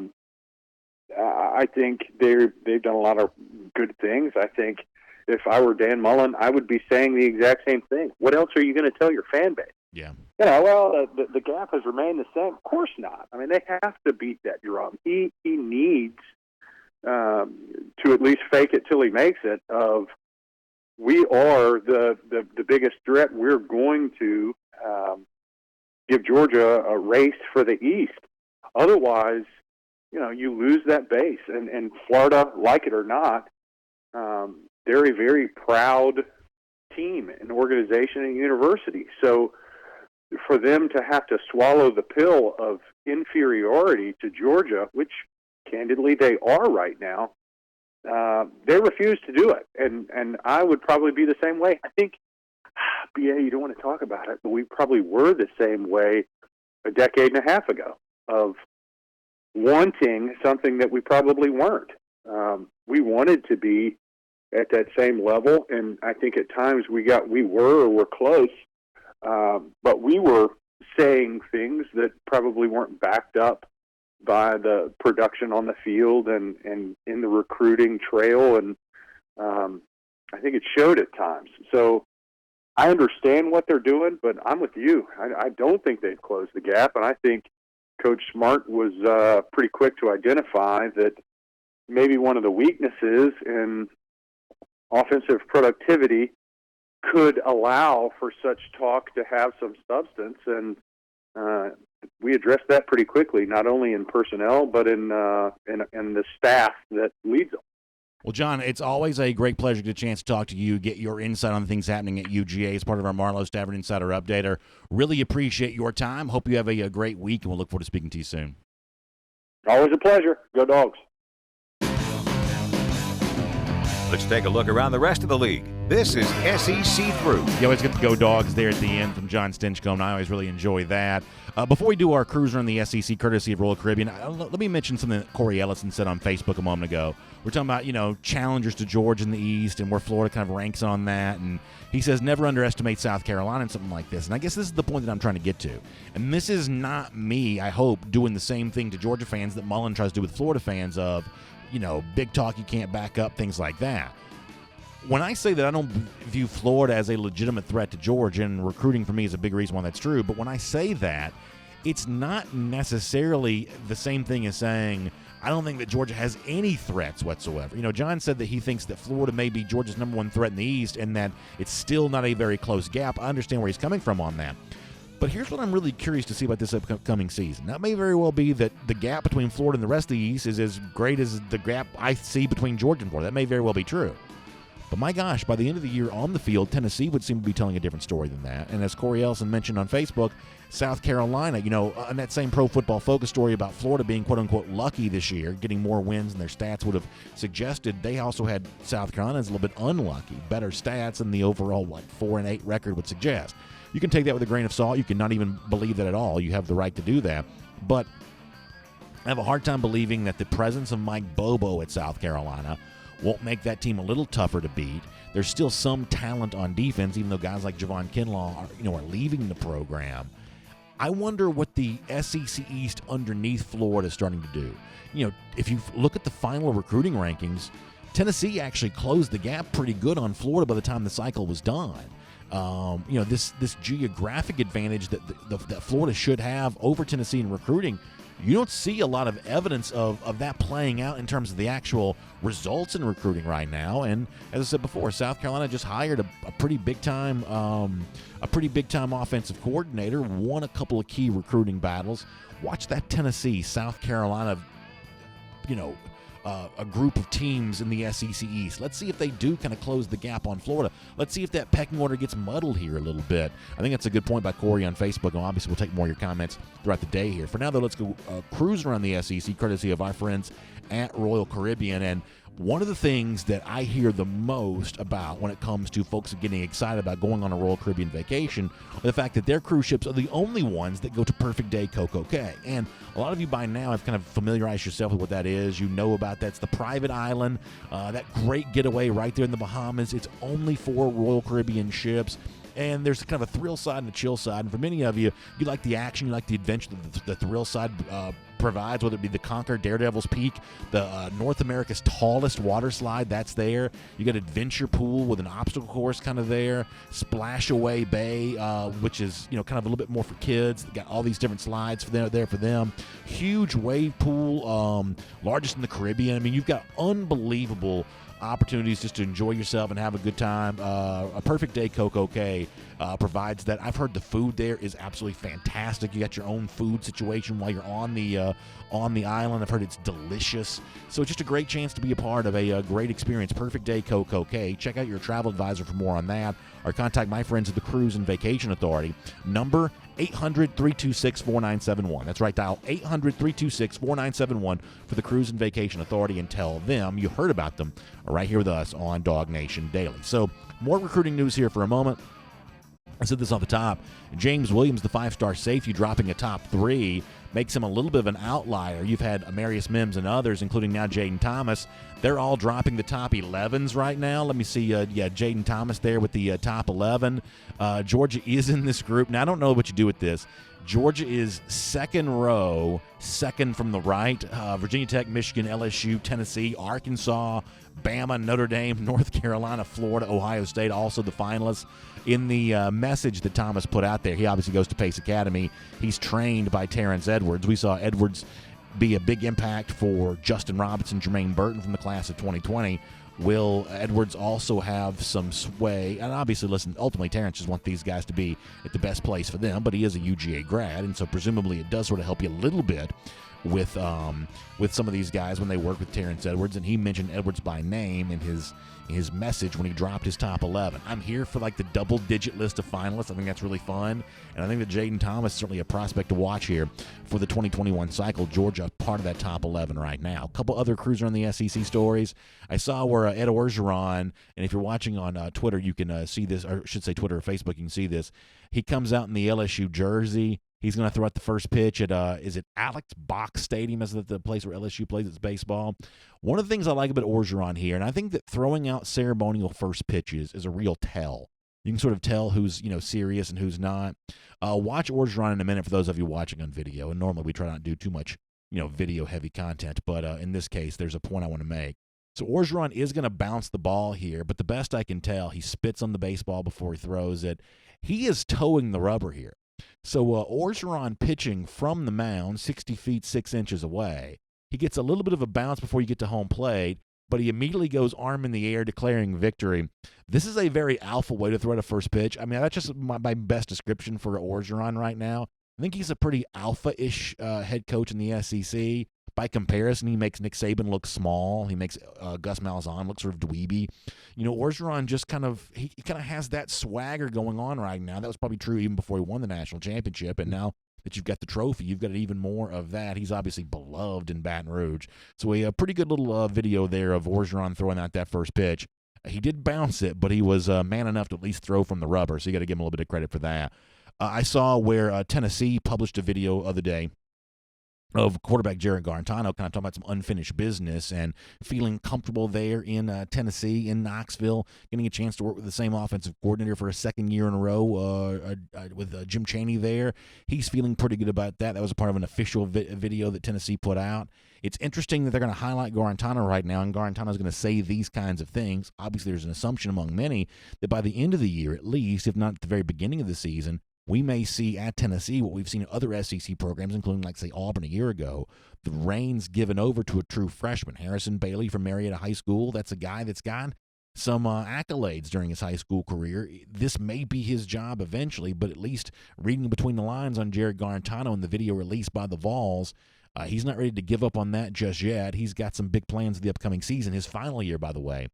Speaker 8: I think they've done a lot of good things. I think if I were Dan Mullen, I would be saying the exact same thing. What else are you going to tell your fan base?
Speaker 1: Yeah.
Speaker 8: The gap has remained the same. Of course not. I mean, they have to beat that drum. He needs to at least fake it till he makes it. We are the biggest threat. We're going to give Georgia a race for the East. Otherwise, you lose that base. And Florida, like it or not, they're a very proud team and organization and university. So for them to have to swallow the pill of inferiority to Georgia, which candidly they are right now, they refuse to do it. And I would probably be the same way. I think, BA, you don't want to talk about it, but we probably were the same way a decade and a half ago of wanting something that we probably weren't. We wanted to be at that same level, and I think at times we were or were close, but we were saying things that probably weren't backed up by the production on the field and in the recruiting trail, and I think it showed at times. So I understand what they're doing, but I'm with you. I don't think they've closed the gap, and I think Coach Smart was pretty quick to identify that maybe one of the weaknesses in offensive productivity could allow for such talk to have some substance, and we addressed that pretty quickly, not only in personnel but in the staff that leads them.
Speaker 1: Well, John, it's always a great pleasure to get a chance to talk to you, get your insight on things happening at UGA as part of our Marlow Tavern Insider Updater. Really appreciate your time. Hope you have a great week, and we'll look forward to speaking to you soon.
Speaker 8: Always a pleasure. Go Dogs.
Speaker 3: Let's take a look around the rest of the league. This is SEC Through.
Speaker 1: You always get to go Dogs there at the end from John Stinchcomb, and I always really enjoy that. Before we do our cruiser in the SEC, courtesy of Royal Caribbean, let me mention something that Corey Ellison said on Facebook a moment ago. We're talking about, challengers to Georgia in the East and where Florida kind of ranks on that. And he says never underestimate South Carolina and something like this. And I guess this is the point that I'm trying to get to. And this is not me, I hope, doing the same thing to Georgia fans that Mullen tries to do with Florida fans of, big talk you can't back up, things like that. When I say that I don't view Florida as a legitimate threat to Georgia, and recruiting for me is a big reason why that's true, but when I say that, it's not necessarily the same thing as saying I don't think that Georgia has any threats whatsoever. John said that he thinks that Florida may be Georgia's number one threat in the East and that it's still not a very close gap. I understand where he's coming from on that. But here's what I'm really curious to see about this upcoming season. Now, it may very well be that the gap between Florida and the rest of the East is as great as the gap I see between Georgia and Florida. That may very well be true. But my gosh, by the end of the year on the field, Tennessee would seem to be telling a different story than that. And as Corey Ellison mentioned on Facebook, South Carolina, on that same Pro Football Focus story about Florida being quote-unquote lucky this year, getting more wins than their stats would have suggested, they also had South Carolina as a little bit unlucky, better stats than the overall 4-8 record would suggest. You can take that with a grain of salt. You can not even believe that at all. You have the right to do that. But I have a hard time believing that the presence of Mike Bobo at South Carolina won't make that team a little tougher to beat. There's still some talent on defense, even though guys like Javon Kinlaw are leaving the program. I wonder what the SEC East underneath Florida is starting to do. If you look at the final recruiting rankings, Tennessee actually closed the gap pretty good on Florida by the time the cycle was done. This geographic advantage that Florida should have over Tennessee in recruiting, you don't see a lot of evidence of that playing out in terms of the actual results in recruiting right now. And as I said before, South Carolina just hired a pretty big time offensive coordinator, won a couple of key recruiting battles. Watch that Tennessee, South Carolina, a group of teams in the SEC East. Let's see if they do kind of close the gap on Florida. Let's see if that pecking order gets muddled here a little bit. I think that's a good point by Corey on Facebook, and obviously we'll take more of your comments throughout the day here. For now, though, let's go cruise around the SEC, courtesy of our friends at Royal Caribbean. And one of the things that I hear the most about when it comes to folks getting excited about going on a Royal Caribbean vacation, the fact that their cruise ships are the only ones that go to Perfect Day Coco Cay. And a lot of you by now have kind of familiarized yourself with what that is. You know about that. It's the private island, that great getaway right there in the Bahamas. It's only for Royal Caribbean ships. And there's kind of a thrill side and a chill side. And for many of you, you like the action, you like the adventure that the thrill side provides, whether it be the Conquer Daredevil's Peak, the North America's tallest water slide, that's there. You got Adventure Pool with an obstacle course kind of there. Splash Away Bay, which is, kind of a little bit more for kids. Got all these different slides there for them. Huge wave pool, largest in the Caribbean. I mean, you've got unbelievable opportunities just to enjoy yourself and have a good time. A Perfect Day Coco Cay provides that. I've heard the food there is absolutely fantastic. You got your own food situation while you're on the island. I've heard it's delicious. So it's just a great chance to be a part of a great experience. Perfect Day Coco Cay. Check out your travel advisor for more on that, or contact my friends at the Cruise and Vacation Authority. Number 800-326-4971. That's right, dial 800-326-4971 for the Cruise and Vacation Authority and tell them you heard about them right here with us on DawgNation Daily. So more recruiting news here for a moment. I said this off the top. James Williams, the five-star safety, dropping a top 3, makes him a little bit of an outlier. You've had Amarius Mims and others, including now Jaden Thomas. They're all dropping the top 11s right now. Let me see. Jaden Thomas there with the top 11. Georgia is in this group. Now, I don't know what you do with this. Georgia is second row, second from the right. Virginia Tech, Michigan, LSU, Tennessee, Arkansas, Bama, Notre Dame, North Carolina, Florida, Ohio State, also the finalists. In the message that Thomas put out there, he obviously goes to Pace Academy. He's trained by Terrence Edwards. We saw Edwards be a big impact for Justin Robinson, Jermaine Burton from the class of 2020. Will Edwards also have some sway? And obviously, listen, ultimately Terrence just wants these guys to be at the best place for them, but he is a UGA grad, and so presumably it does sort of help you a little bit with some of these guys when they work with Terrence Edwards. And he mentioned Edwards by name in his message when he dropped his top 11. I'm here for like the double-digit list of finalists. I think that's really fun, and I think that Jaden Thomas is certainly a prospect to watch here for the 2021 cycle. Georgia, part of that top 11 right now. A couple other cruiser on the SEC stories. I saw where Ed Orgeron, and if you're watching on Twitter, you can see this, or I should say Twitter or Facebook, you can see this. He comes out in the LSU jersey. He's going to throw out the first pitch at, is it Alex Box Stadium? Is it the place where LSU plays its baseball? One of the things I like about Orgeron here, and I think that throwing out ceremonial first pitches is a real tell. You can sort of tell who's, serious and who's not. Watch Orgeron in a minute for those of you watching on video. And normally we try not to do too much, video-heavy content. But in this case, there's a point I want to make. So Orgeron is going to bounce the ball here, but the best I can tell, he spits on the baseball before he throws it. He is towing the rubber here. So Orgeron pitching from the mound 60 feet 6 inches away. He gets a little bit of a bounce before you get to home plate, but he immediately goes arm in the air declaring victory. This is a very alpha way to throw out a first pitch. I mean, that's just my best description for Orgeron right now. I think he's a pretty alpha-ish head coach in the SEC. By comparison, he makes Nick Saban look small. He makes Gus Malzahn look sort of dweeby. Orgeron just kind of has that swagger going on right now. That was probably true even before he won the national championship. And now that you've got the trophy, you've got even more of that. He's obviously beloved in Baton Rouge. So a pretty good little video there of Orgeron throwing out that first pitch. He did bounce it, but he was man enough to at least throw from the rubber. So you got to give him a little bit of credit for that. I saw where Tennessee published a video the other day of quarterback Jared Garantano, kind of talking about some unfinished business and feeling comfortable there in Tennessee, in Knoxville, getting a chance to work with the same offensive coordinator for a second year in a row with Jim Chaney there. He's feeling pretty good about that. That was a part of an official video that Tennessee put out. It's interesting that they're going to highlight Garantano right now, and Garantano's going to say these kinds of things. Obviously, there's an assumption among many that by the end of the year, at least, if not at the very beginning of the season, we may see at Tennessee what we've seen at other SEC programs, including, like, say, Auburn a year ago, the reins given over to a true freshman. Harrison Bailey from Marietta High School, that's a guy that's got some accolades during his high school career. This may be his job eventually, but at least reading between the lines on Jared Garantano in the video released by the Vols, he's not ready to give up on that just yet. He's got some big plans for the upcoming season, his final year, by the way,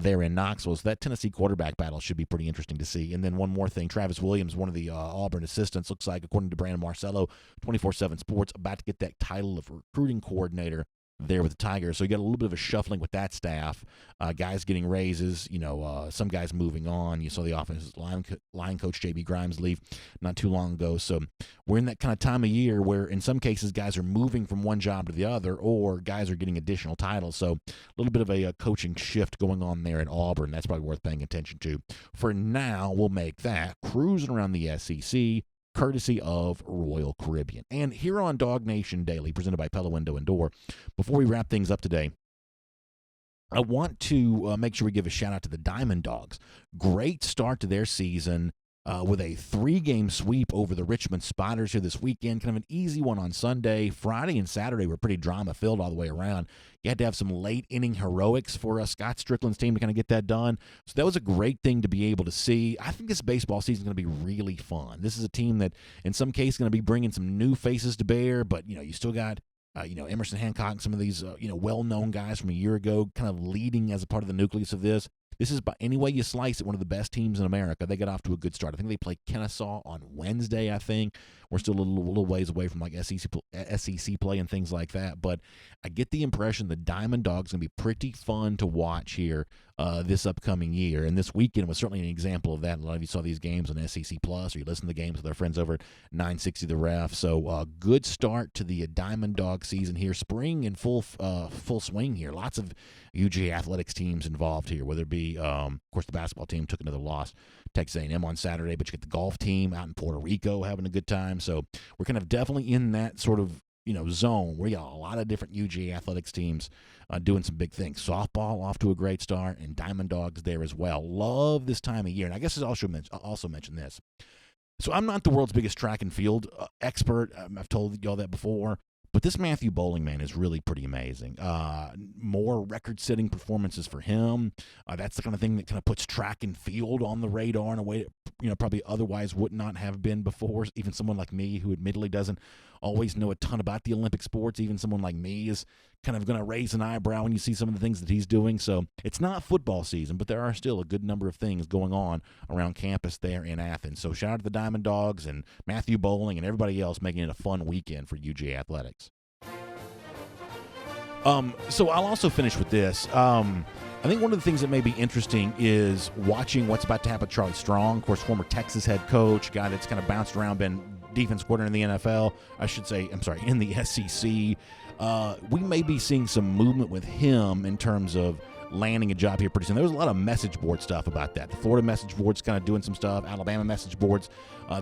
Speaker 1: there in Knoxville. So that Tennessee quarterback battle should be pretty interesting to see. And then one more thing, Travis Williams, one of the Auburn assistants, looks like, according to Brandon Marcello, 24/7 Sports, about to get that title of recruiting coordinator there with the Tigers. So you got a little bit of a shuffling with that staff. Guys getting raises, some guys moving on. You saw the offensive line coach J.B. Grimes leave not too long ago. So we're in that kind of time of year where in some cases guys are moving from one job to the other, or guys are getting additional titles. So a little bit of a coaching shift going on there at Auburn. That's probably worth paying attention to. For now, we'll make that cruising around the SEC, courtesy of Royal Caribbean. And here on DawgNation Daily, presented by Pella Window and Door, before we wrap things up today, I want to make sure we give a shout-out to the Diamond Dogs. Great start to their season with a 3-game sweep over the Richmond Spiders here this weekend. Kind of an easy one on Sunday. Friday and Saturday were pretty drama-filled all the way around. You had to have some late-inning heroics for Scott Strickland's team to kind of get that done. So that was a great thing to be able to see. I think this baseball season is going to be really fun. This is a team that, in some cases, is going to be bringing some new faces to bear, but, you still got Emerson Hancock and some of these, well-known guys from a year ago kind of leading as a part of the nucleus of this. This is, by any way you slice it, one of the best teams in America. They got off to a good start. I think they play Kennesaw on Wednesday, I think. We're still a little ways away from, like, SEC play and things like that. But I get the impression the Diamond Dogs going to be pretty fun to watch here this upcoming year. And this weekend was certainly an example of that. A lot of you saw these games on SEC Plus, or you listened to the games with our friends over at 960 The Ref. So good start to the Diamond Dog season here. Spring in full swing here. Lots of UGA athletics teams involved here, whether it be, of course, the basketball team took another loss, Texas A&M on Saturday, but you get the golf team out in Puerto Rico having a good time. So we're kind of definitely in that sort of zone where you got a lot of different UGA athletics teams doing some big things. Softball off to a great start, and Diamond Dogs there as well. Love this time of year. And I guess I'll also mention this. So I'm not the world's biggest track and field expert. I've told y'all that before. But this Matthew Bowling man is really pretty amazing. More record-setting performances for him. That's the kind of thing that kind of puts track and field on the radar in a way that probably otherwise would not have been before. Even someone like me, who admittedly doesn't always know a ton about the Olympic sports, even someone like me is kind of going to raise an eyebrow when you see some of the things that he's doing. So it's not football season, but there are still a good number of things going on around campus there in Athens. So shout out to the Diamond Dogs and Matthew Bowling and everybody else making it a fun weekend for UGA athletics. So I'll also finish with this. I think one of the things that may be interesting is watching what's about to happen with Charlie Strong, of course, former Texas head coach, guy that's kind of bounced around, been defense coordinator in the NFL, in the SEC. We may be seeing some movement with him in terms of landing a job here pretty soon. There was a lot of message board stuff about that. The Florida message board's kind of doing some stuff, Alabama message boards.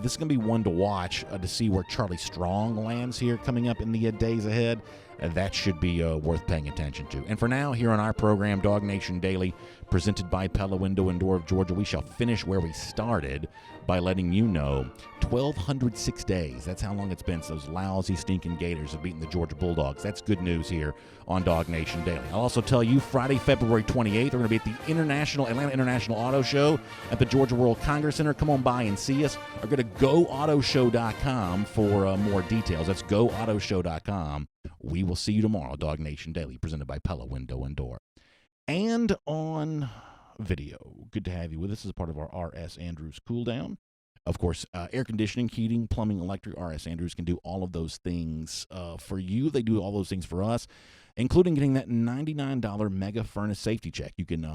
Speaker 1: This is going to be one to watch to see where Charlie Strong lands here coming up in the days ahead. That should be worth paying attention to. And for now, here on our program, DawgNation Daily, presented by Pella Window and Door of Georgia, we shall finish where we started by letting you know 1,206 days. That's how long it's been since those lousy, stinking Gators have beaten the Georgia Bulldogs. That's good news here on DawgNation Daily. I'll also tell you, Friday, February 28th, we're going to be at the Atlanta International Auto Show at the Georgia World Congress Center. Come on by and see us. Or go to GoAutoShow.com for more details. That's GoAutoShow.com. We will see you tomorrow, DawgNation Daily, presented by Pella Window and Door. And on video, good to have you with us as a part of our R.S. Andrews Cool Down. Of course, air conditioning, heating, plumbing, electric. R.S. Andrews can do all of those things for you. They do all those things for us, including getting that $99 mega furnace safety check. You can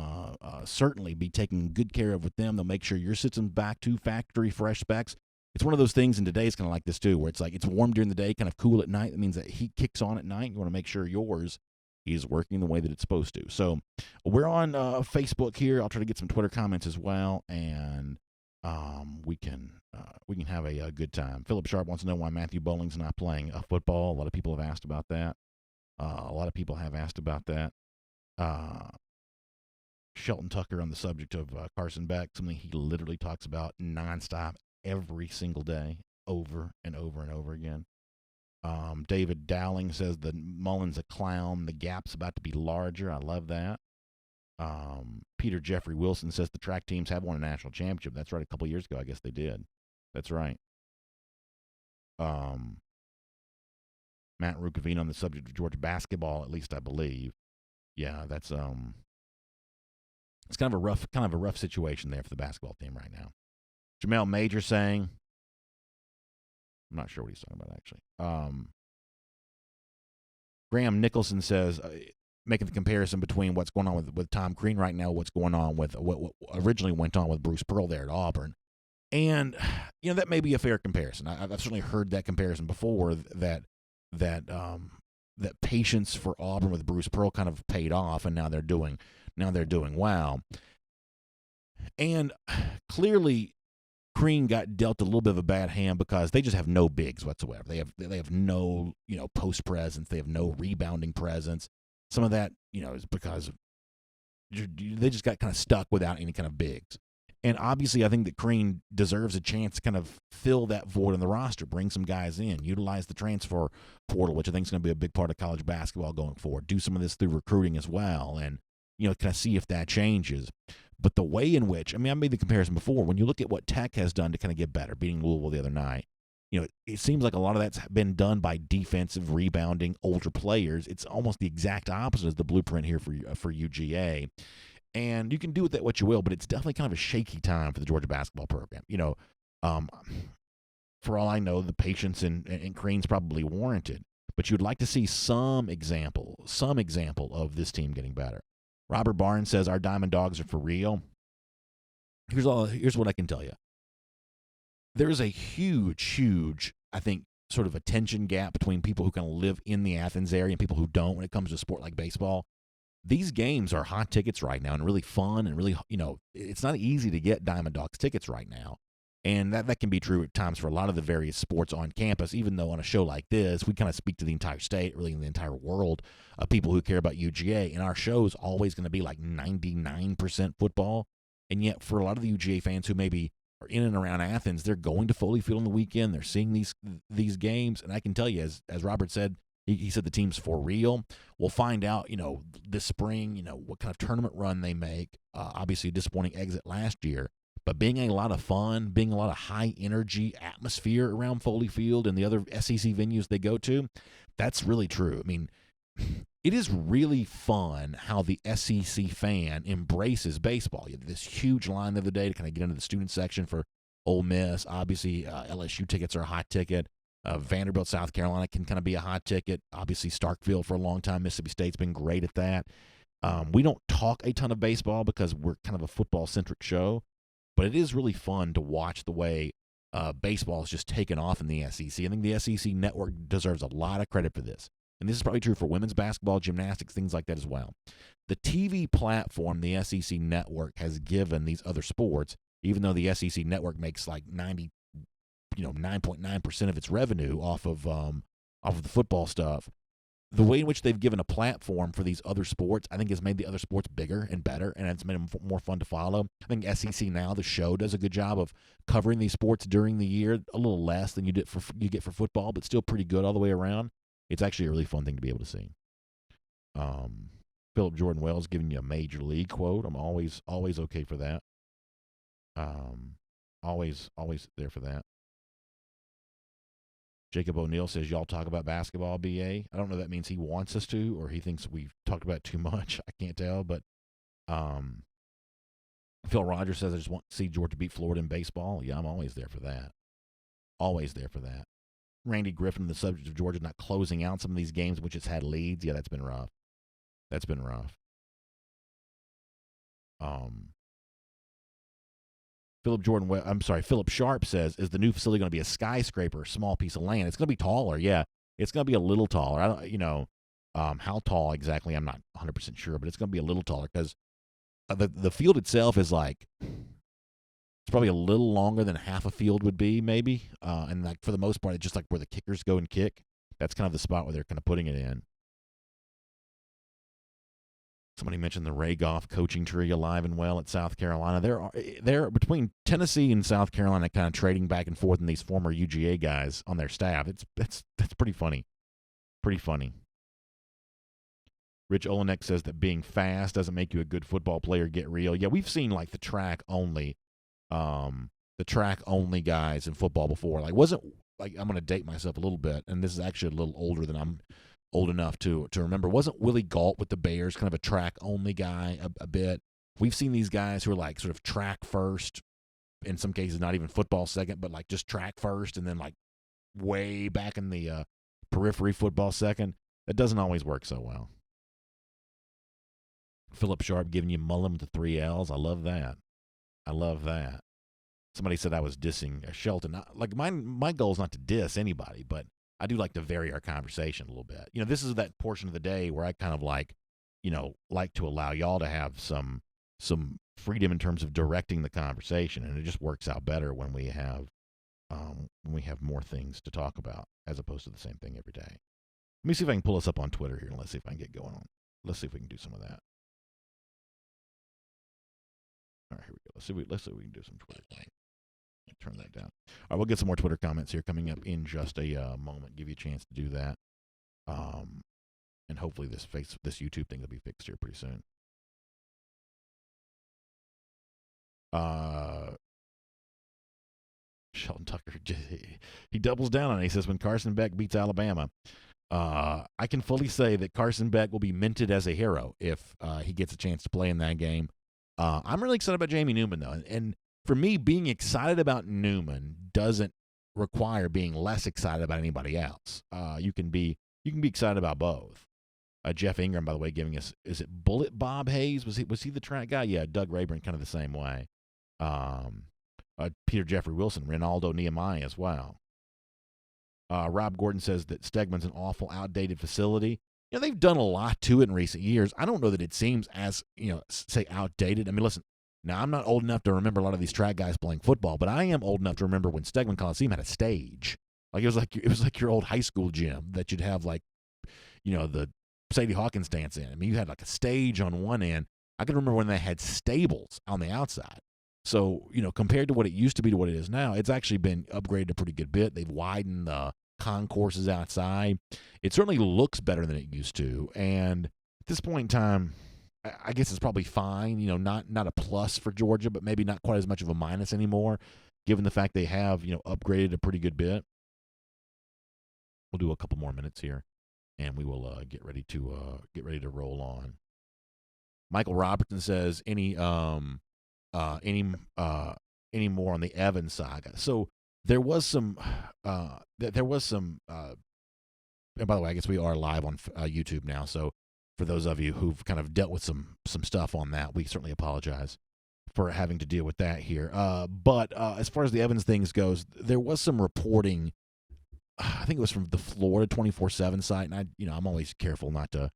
Speaker 1: certainly be taken good care of with them. They'll make sure your system's back to factory fresh specs. It's one of those things, and today it's kind of like this too, where it's like it's warm during the day, kind of cool at night. That means that heat kicks on at night. You want to make sure yours is working the way that it's supposed to. So we're on Facebook here. I'll try to get some Twitter comments as well, and we can have a good time. Philip Sharp wants to know why Matthew Bowling's not playing football. A lot of people have asked about that. Shelton Tucker on the subject of Carson Beck, something he literally talks about nonstop every single day, over and over and over again. David Dowling says that Mullen's a clown. The gap's about to be larger. I love that. Peter Jeffrey Wilson says the track teams have won a national championship. That's right. A couple years ago, I guess they did. That's right. Matt Rukavine on the subject of Georgia basketball, at least I believe. Yeah, that's it's kind of a rough situation there for the basketball team right now. Jamel Major saying, I'm not sure what he's talking about actually. Graham Nicholson says, making the comparison between what's going on with Tom Crean right now, what's going on with what originally went on with Bruce Pearl there at Auburn. And, that may be a fair comparison. I've certainly heard that comparison before, that patience for Auburn with Bruce Pearl kind of paid off, and now they're doing well. And clearly Crean got dealt a little bit of a bad hand because they just have no bigs whatsoever. They have no, post presence. They have no rebounding presence. Some of that, is because they just got kind of stuck without any kind of bigs. And obviously I think that Crean deserves a chance to kind of fill that void in the roster, bring some guys in, utilize the transfer portal, which I think is going to be a big part of college basketball going forward, do some of this through recruiting as well, and, kind of see if that changes. But the way in which, I made the comparison before, when you look at what Tech has done to kind of get better, beating Louisville the other night, it seems like a lot of that's been done by defensive, rebounding, older players. It's almost the exact opposite as the blueprint here for UGA. And you can do with that what you will, but it's definitely kind of a shaky time for the Georgia basketball program. For all I know, the patience in Crean's probably warranted, but you'd like to see some example of this team getting better. Robert Barnes says our Diamond Dogs are for real. Here's what I can tell you. There's a huge, I think, sort of attention gap between people who kind of live in the Athens area and people who don't when it comes to a sport like baseball. These games are hot tickets right now and really fun and really, it's not easy to get Diamond Dogs tickets right now. And that can be true at times for a lot of the various sports on campus, even though on a show like this, we kind of speak to the entire state, really the entire world of people who care about UGA. And our show is always going to be like 99% football. And yet for a lot of the UGA fans who maybe are in and around Athens, they're going to Foley Field on the weekend. They're seeing these games. And I can tell you, as Robert said, he said the team's for real. We'll find out, this spring, what kind of tournament run they make. Obviously a disappointing exit last year. But being a lot of fun, being a lot of high-energy atmosphere around Foley Field and the other SEC venues they go to, that's really true. It is really fun how the SEC fan embraces baseball. You have this huge line the other day to kind of get into the student section for Ole Miss. Obviously, LSU tickets are a hot ticket. Vanderbilt, South Carolina can kind of be a hot ticket. Obviously, Starkville for a long time. Mississippi State's been great at that. We don't talk a ton of baseball because we're kind of a football-centric show. But it is really fun to watch the way baseball has just taken off in the SEC. I think the SEC network deserves a lot of credit for this. And this is probably true for women's basketball, gymnastics, things like that as well. The TV platform the SEC network has given these other sports, even though the SEC network makes like 9.9% of its revenue off of the football stuff, the way in which they've given a platform for these other sports, I think has made the other sports bigger and better, and it's made them more fun to follow. I think SEC Now, the show, does a good job of covering these sports during the year, a little less than you get for football, but still pretty good all the way around. It's actually a really fun thing to be able to see. Philip Jordan Wells giving you a major league quote. I'm always okay for that. Always there for that. Jacob O'Neill says, y'all talk about basketball, BA. I don't know if that means he wants us to or he thinks we've talked about it too much. I can't tell, but Phil Rogers says, I just want to see Georgia beat Florida in baseball. Yeah, I'm always there for that. Always there for that. Randy Griffin, the subject of Georgia not closing out some of these games in which it's had leads. Yeah, that's been rough. That's been rough. Philip Sharp says, is the new facility going to be a skyscraper or a small piece of land? It's going to be taller, yeah. It's going to be a little taller. I don't, how tall exactly, I'm not 100% sure, but it's going to be a little taller because the field itself is like, it's probably a little longer than half a field would be, maybe. And like for the most part, it's just like where the kickers go and kick. That's kind of the spot where they're kind of putting it in. Somebody mentioned the Ray Goff coaching tree alive and well at South Carolina. They're between Tennessee and South Carolina, kind of trading back and forth in these former UGA guys on their staff. That's pretty funny. Pretty funny. Rich Olenek says that being fast doesn't make you a good football player. Get real. Yeah, we've seen like the track only guys in football before. Like, wasn't like, I'm going to date myself a little bit, and this is actually a little older than I'm old enough to remember. Wasn't Willie Gault with the Bears kind of a track only guy a bit? We've seen these guys who are like sort of track first, in some cases not even football second, but like just track first, and then like way back in the periphery football second. That doesn't always work so well. Philip Sharp giving you Mullen with the 3 L's. I love that. I love that. Somebody said I was dissing Shelton. Like my goal is not to diss anybody, but I do like to vary our conversation a little bit. This is that portion of the day where I kind of like to allow y'all to have some freedom in terms of directing the conversation, and it just works out better when we have more things to talk about as opposed to the same thing every day. Let me see if I can pull us up on Twitter here, and let's see if I can get going on. Let's see if we can do some of that. All right, here we go. Let's see if we can do some Twitter thing. Turn that down. All right, we'll get some more Twitter comments here coming up in just a moment. Give you a chance to do that. And hopefully this YouTube thing will be fixed here pretty soon. Shelton Tucker, he doubles down on it. He says, when Carson Beck beats Alabama, I can fully say that Carson Beck will be minted as a hero if he gets a chance to play in that game. I'm really excited about Jamie Newman, though. And for me, being excited about Newman doesn't require being less excited about anybody else. You can be excited about both. Jeff Ingram, by the way, giving us, is it Bullet Bob Hayes? Was he the track guy? Yeah, Doug Rayburn, kind of the same way. Peter Jeffrey Wilson, Ronaldo Nehemiah as well. Rob Gordon says that Stegman's an awful, outdated facility. They've done a lot to it in recent years. I don't know that it seems as, say, outdated. I mean, listen, now I'm not old enough to remember a lot of these track guys playing football, but I am old enough to remember when Stegman Coliseum had a stage. Like it was like your old high school gym that you'd have like, the Sadie Hawkins dance in. I mean, you had like a stage on one end. I can remember when they had stables on the outside. So, compared to what it used to be to what it is now, it's actually been upgraded a pretty good bit. They've widened the concourses outside. It certainly looks better than it used to. And at this point in time, I guess it's probably fine, not a plus for Georgia, but maybe not quite as much of a minus anymore, given the fact they have, upgraded a pretty good bit. We'll do a couple more minutes here, and we will get ready to roll on. Michael Robertson says any more on the Evans saga. So there was some, and by the way, I guess we are live on YouTube now. So for those of you who've kind of dealt with some stuff on that, we certainly apologize for having to deal with that here. But as far as the Evans things goes, there was some reporting. I think it was from the Florida 24/7 site, and I'm always careful not to,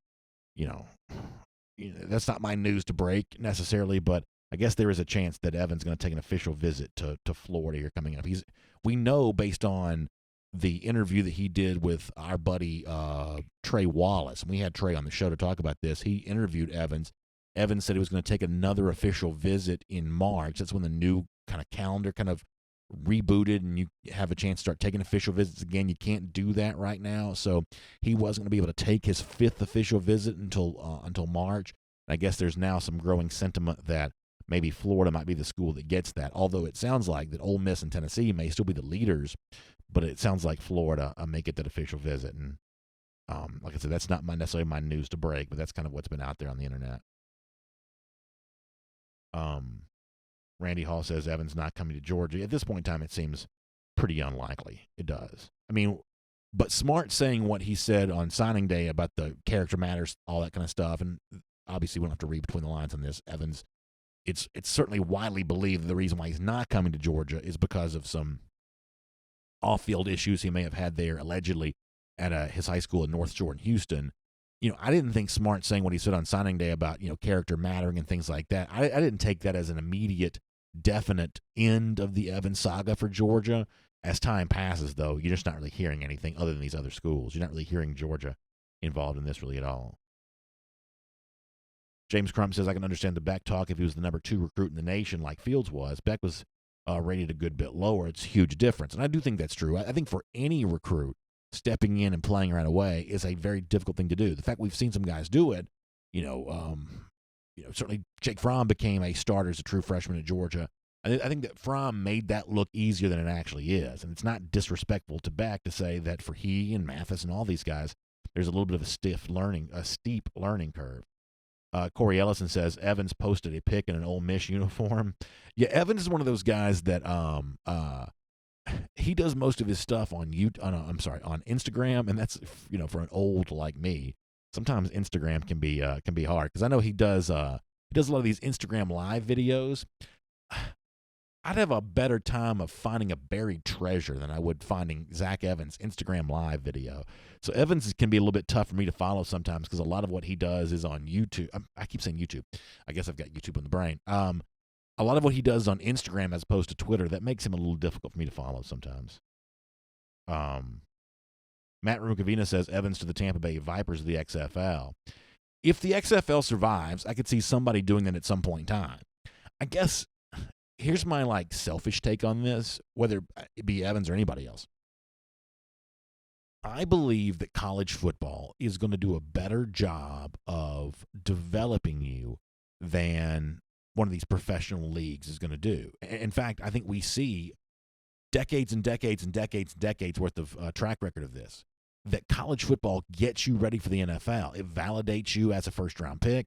Speaker 1: that's not my news to break necessarily, but I guess there is a chance that Evan's going to take an official visit to Florida here coming up. We know based on the interview that he did with our buddy Trey Wallace, and we had Trey on the show to talk about this. He interviewed Evans. Evans said he was going to take another official visit in March. That's when the new kind of calendar kind of rebooted and you have a chance to start taking official visits again. You can't do that right now. So he wasn't going to be able to take his 5th official visit until March. I guess there's now some growing sentiment that maybe Florida might be the school that gets that, although it sounds like that Ole Miss and Tennessee may still be the leaders, but it sounds like Florida may get that official visit. And like I said, that's not necessarily my news to break, but that's kind of what's been out there on the internet. Randy Hall says Evans not coming to Georgia. At this point in time, it seems pretty unlikely. It does. I mean, but Smart saying what he said on signing day about the character matters, all that kind of stuff, and obviously we don't have to read between the lines on this. Evans it's certainly widely believed that the reason why he's not coming to Georgia is because of some off-field issues he may have had there, allegedly, at his high school in North Shore in Houston. I didn't think Smart saying what he said on signing day about, character mattering and things like that. I didn't take that as an immediate, definite end of the Evans saga for Georgia. As time passes, though, you're just not really hearing anything other than these other schools. You're not really hearing Georgia involved in this really at all. James Crump says, I can understand the Beck talk if he was the number 2 recruit in the nation like Fields was. Beck was rated a good bit lower. It's a huge difference. And I do think that's true. I think for any recruit, stepping in and playing right away is a very difficult thing to do. The fact we've seen some guys do it, certainly Jake Fromm became a starter as a true freshman at Georgia. I think that Fromm made that look easier than it actually is. And it's not disrespectful to Beck to say that for he and Mathis and all these guys, there's a little bit of a steep learning curve. Corey Ellison says Evans posted a pic in an Ole Miss uniform. Yeah, Evans is one of those guys that he does most of his stuff on Instagram, and that's for an old like me. Sometimes Instagram can be hard because I know he does a lot of these Instagram live videos. I'd have a better time of finding a buried treasure than I would finding Zach Evans' Instagram live video. So Evans can be a little bit tough for me to follow sometimes because a lot of what he does is on YouTube. I keep saying YouTube. I guess I've got YouTube in the brain. A lot of what he does on Instagram as opposed to Twitter, that makes him a little difficult for me to follow sometimes. Matt Rukavina says Evans to the Tampa Bay Vipers of the XFL. If the XFL survives, I could see somebody doing that at some point in time. I guess here's my selfish take on this, whether it be Evans or anybody else. I believe that college football is going to do a better job of developing you than one of these professional leagues is going to do. In fact, I think we see decades and decades and decades and decades worth of track record of this, that college football gets you ready for the NFL. It validates you as a first-round pick.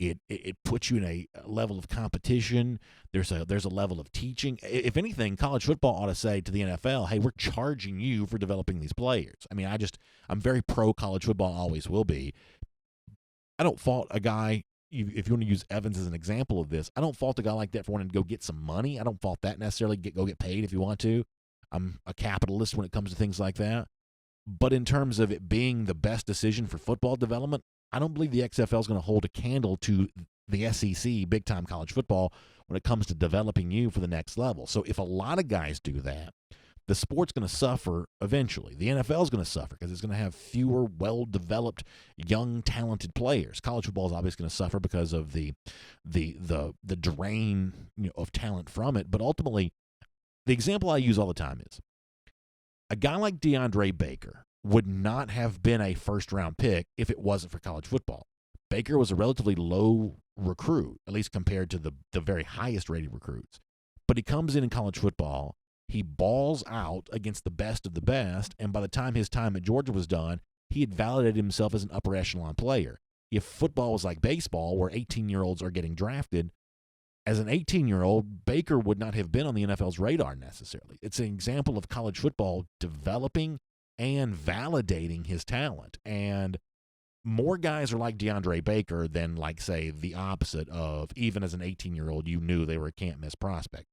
Speaker 1: It puts you in a level of competition. There's a level of teaching. If anything, college football ought to say to the NFL, hey, we're charging you for developing these players. I mean, I'm very pro college football, always will be. I don't fault a guy, if you want to use Evans as an example of this, I don't fault a guy like that for wanting to go get some money. I don't fault that necessarily. Go get paid if you want to. I'm a capitalist when it comes to things like that. But in terms of it being the best decision for football development, I don't believe the XFL is going to hold a candle to the SEC, big-time college football, when it comes to developing you for the next level. So if a lot of guys do that, the sport's going to suffer eventually. The NFL is going to suffer because it's going to have fewer well-developed, young, talented players. College football is obviously going to suffer because of the drain of talent from it. But ultimately, the example I use all the time is a guy like DeAndre Baker would not have been a first-round pick if it wasn't for college football. Baker was a relatively low recruit, at least compared to the very highest-rated recruits. But he comes in college football, he balls out against the best of the best, and by the time his time at Georgia was done, he had validated himself as an upper-echelon player. If football was like baseball, where 18-year-olds are getting drafted, as an 18-year-old, Baker would not have been on the NFL's radar necessarily. It's an example of college football developing and validating his talent. And more guys are like DeAndre Baker than, say, the opposite of, even as an 18-year-old, you knew they were a can't-miss prospect.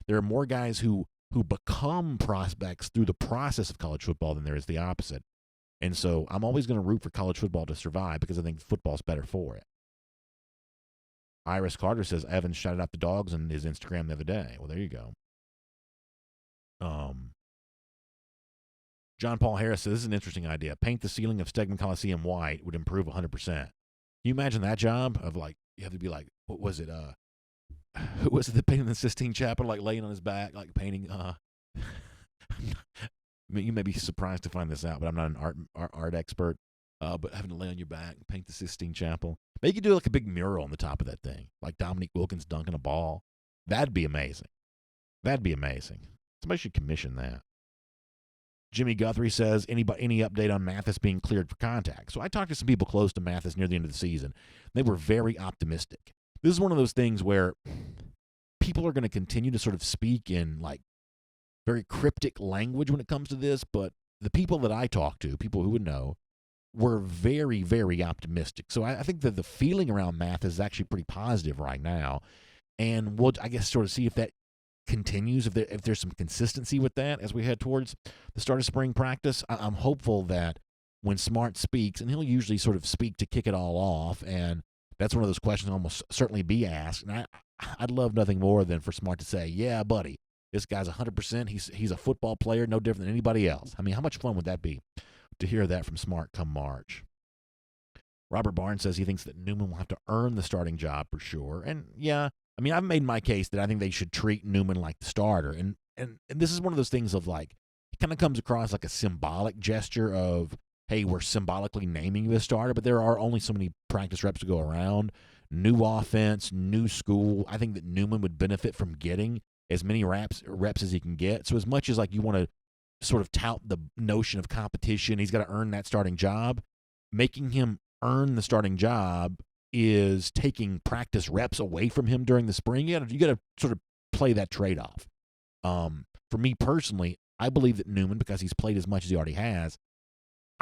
Speaker 1: There are more guys who become prospects through the process of college football than there is the opposite. And so I'm always going to root for college football to survive because I think football's better for it. Iris Carter says Evans shouted out the dogs on his Instagram the other day. Well, there you go. John Paul Harris says, this is an interesting idea. Paint the ceiling of Stegman Coliseum white would improve 100%. Can you imagine that job of you have to be what was it? Who was it that painted the Sistine Chapel, laying on his back, painting? You may be surprised to find this out, but I'm not an art expert. But having to lay on your back and paint the Sistine Chapel. Maybe you could do a big mural on the top of that thing, like Dominique Wilkins dunking a ball. That'd be amazing. Somebody should commission that. Jimmy Guthrie says, any update on Mathis being cleared for contact? So I talked to some people close to Mathis near the end of the season. They were very optimistic. This is one of those things where people are going to continue to sort of speak in very cryptic language when it comes to this, but the people that I talked to, people who would know, were very, very optimistic. So I think that the feeling around Mathis is actually pretty positive right now. And we'll, I guess, sort of see if that continues, if there's some consistency with that as we head towards the start of spring practice. I'm hopeful that when Smart speaks, and he'll usually sort of speak to kick it all off, and that's one of those questions almost certainly be asked. And I'd love nothing more than for Smart to say, yeah, buddy, this guy's 100%. He's a football player, no different than anybody else. I mean, how much fun would that be to hear that from Smart come March? Robert Barnes says he thinks that Newman will have to earn the starting job for sure. And, yeah, I mean, I've made my case that I think they should treat Newman like the starter. And this is one of those things of, like, it kind of comes across like a symbolic gesture of, hey, we're symbolically naming you the starter, but there are only so many practice reps to go around. New offense, new school. I think that Newman would benefit from getting as many reps as he can get. So as much as, like, you want to sort of tout the notion of competition, he's got to earn that starting job, making him earn the starting job is taking practice reps away from him during the spring. You got to sort of play that trade-off. For me personally, I believe that Newman, because he's played as much as he already has,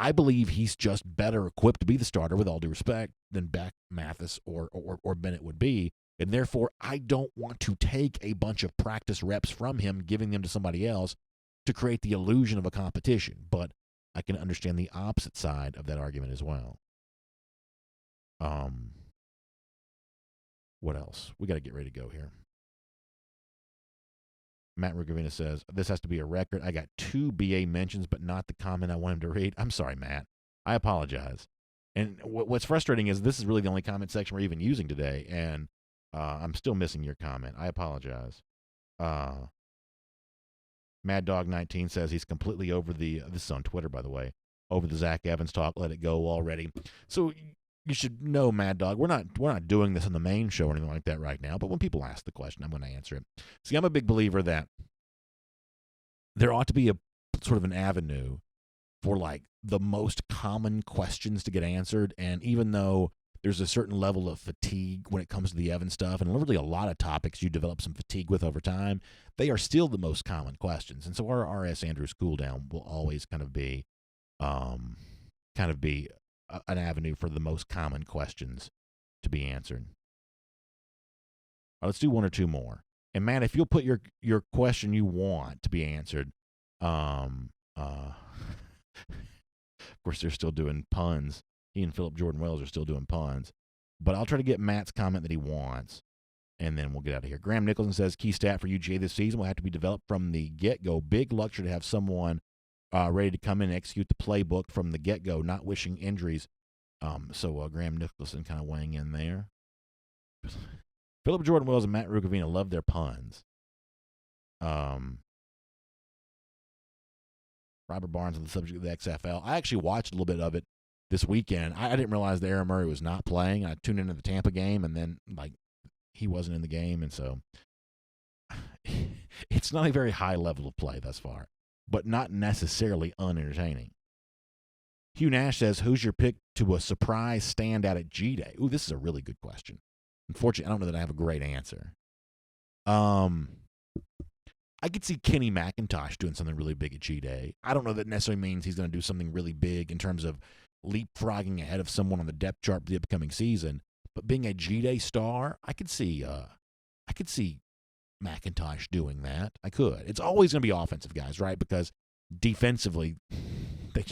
Speaker 1: I believe he's just better equipped to be the starter, with all due respect, than Beck, Mathis, or Bennett would be. And therefore, I don't want to take a bunch of practice reps from him, giving them to somebody else to create the illusion of a competition. But I can understand the opposite side of that argument as well. What else? We got to get ready to go here. Matt Rugavina says, this has to be a record. I got 2 BA mentions, but not the comment I want him to read. I'm sorry, Matt. I apologize. And what's frustrating is this is really the only comment section we're even using today, and I'm still missing your comment. I apologize. Mad Dog 19 says he's completely over this is on Twitter, by the way, over the Zach Evans talk. Let it go already. So you should know, Mad Dog, we're not doing this on the main show or anything like that right now, but when people ask the question, I'm going to answer it. See, I'm a big believer that there ought to be a sort of an avenue for, like, the most common questions to get answered, and even though there's a certain level of fatigue when it comes to the Evans stuff, and really a lot of topics you develop some fatigue with over time, they are still the most common questions. And so our R.S. Andrews cool down will always kind of be an avenue for the most common questions to be answered. All right, let's do 1 or 2 more. And Matt, if you'll put your question you want to be answered, of course they're still doing puns. He and Philip Jordan Wells are still doing puns. But I'll try to get Matt's comment that he wants, and then we'll get out of here. Graham Nicholson says, key stat for UGA this season will have to be developed from the get-go. Big luxury to have someone ready to come in and execute the playbook from the get-go, not wishing injuries. So Graham Nicholson kind of weighing in there. Philip Jordan Wells and Matt Rugavina love their puns. Robert Barnes on the subject of the XFL. I actually watched a little bit of it this weekend. I didn't realize that Aaron Murray was not playing. I tuned into the Tampa game, and then, like, he wasn't in the game, and so it's not a very high level of play thus far, but not necessarily unentertaining. Hugh Nash says, who's your pick to a surprise standout at G-Day? Ooh, this is a really good question. Unfortunately, I don't know that I have a great answer. I could see Kenny McIntosh doing something really big at G-Day. I don't know that necessarily means he's going to do something really big in terms of leapfrogging ahead of someone on the depth chart for the upcoming season, but being a G-Day star, I could see McIntosh doing that. I could. It's always going to be offensive guys, right? Because defensively, they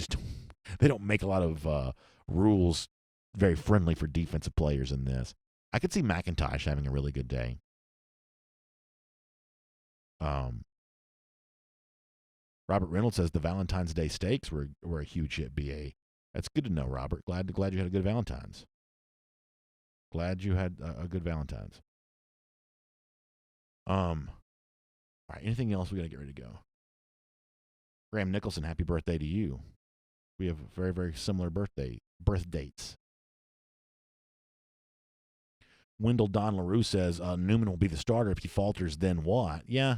Speaker 1: don't make a lot of rules very friendly for defensive players in this. I could see McIntosh having a really good day. Robert Reynolds says the Valentine's Day steaks were a huge hit, BA. That's good to know, Robert. Glad you had a good Valentine's. Glad you had a good Valentine's. All right, anything else? We got to get ready to go. Graham Nicholson, happy birthday to you. We have very, very similar birth dates. Wendell Don LaRue says Newman will be the starter. If he falters, then what? Yeah.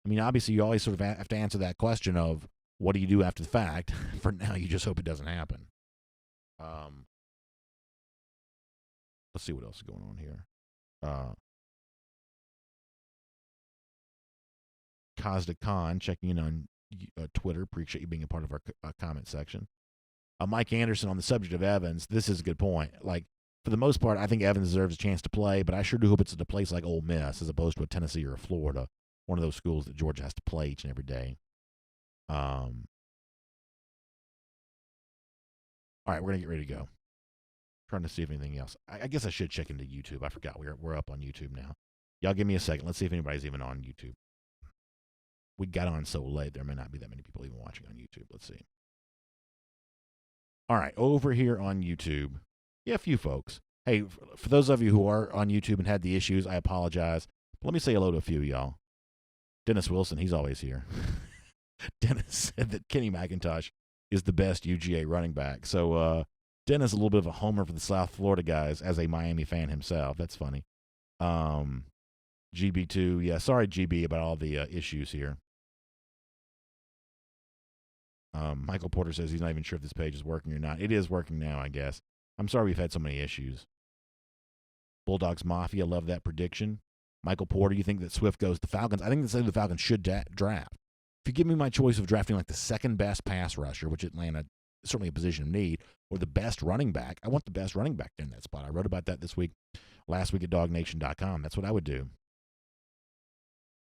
Speaker 1: I mean, obviously, you always sort of have to answer that question of what do you do after the fact. For now, you just hope it doesn't happen. Let's see what else is going on here. Kazda Khan checking in on Twitter. Appreciate you being a part of our comment section. Mike Anderson on the subject of Evans. This is a good point. Like, for the most part, I think Evans deserves a chance to play, but I sure do hope it's at a place like Ole Miss as opposed to a Tennessee or a Florida, one of those schools that Georgia has to play each and every day. All right, we're going to get ready to go. Trying to see if anything else. I guess I should check into YouTube. I forgot we're up on YouTube now. Y'all give me a second. Let's see if anybody's even on YouTube. We got on so late, there may not be that many people even watching on YouTube. Let's see. All right, over here on YouTube. Yeah, a few folks. Hey, for those of you who are on YouTube and had the issues, I apologize. But let me say hello to a few of y'all. Dennis Wilson, he's always here. Dennis said that Kenny McIntosh is the best UGA running back. So Dennis is a little bit of a homer for the South Florida guys as a Miami fan himself. That's funny. GB2, yeah, sorry, GB, about all the issues here. Michael Porter says he's not even sure if this page is working or not. It is working now, I guess. I'm sorry we've had so many issues. Bulldogs Mafia, love that prediction. Michael Porter, you think that Swift goes to the Falcons? I think the Falcons should draft. If you give me my choice of drafting like the second best pass rusher, which Atlanta is certainly a position of need, or the best running back, I want the best running back in that spot. I wrote about that last week at DawgNation.com. That's what I would do.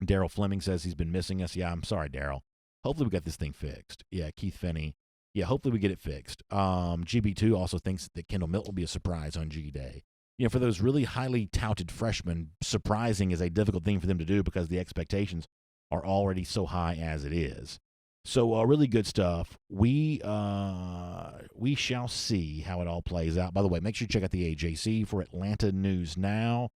Speaker 1: Daryl Fleming says he's been missing us. Yeah, I'm sorry, Daryl. Hopefully we got this thing fixed. Yeah, Keith Finney. Yeah, hopefully we get it fixed. GB2 also thinks that Kendall Milton will be a surprise on G-Day. You know, for those really highly touted freshmen, surprising is a difficult thing for them to do because the expectations are already so high as it is. So really good stuff. We shall see how it all plays out. By the way, make sure you check out the AJC for Atlanta News Now.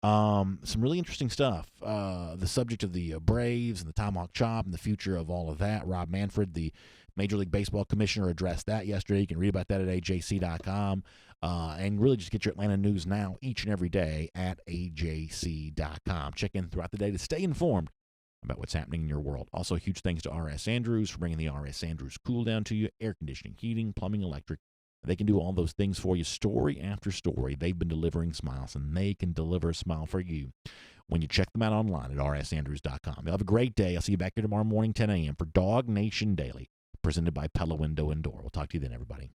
Speaker 1: Some really interesting stuff. The subject of the Braves and the Tomahawk Chop and the future of all of that. Rob Manfred, the Major League Baseball commissioner, addressed that yesterday. You can read about that at ajc.com. And really just get your Atlanta news now each and every day at ajc.com. Check in throughout the day to stay informed about what's happening in your world. Also, huge thanks to R.S. Andrews for bringing the R.S. Andrews cool down to you. Air conditioning, heating, plumbing, electric. They can do all those things for you story after story. They've been delivering smiles, and they can deliver a smile for you when you check them out online at rsandrews.com. You'll have a great day. I'll see you back here tomorrow morning, 10 a.m. for DawgNation Daily, presented by Pella Window and Door. We'll talk to you then, everybody.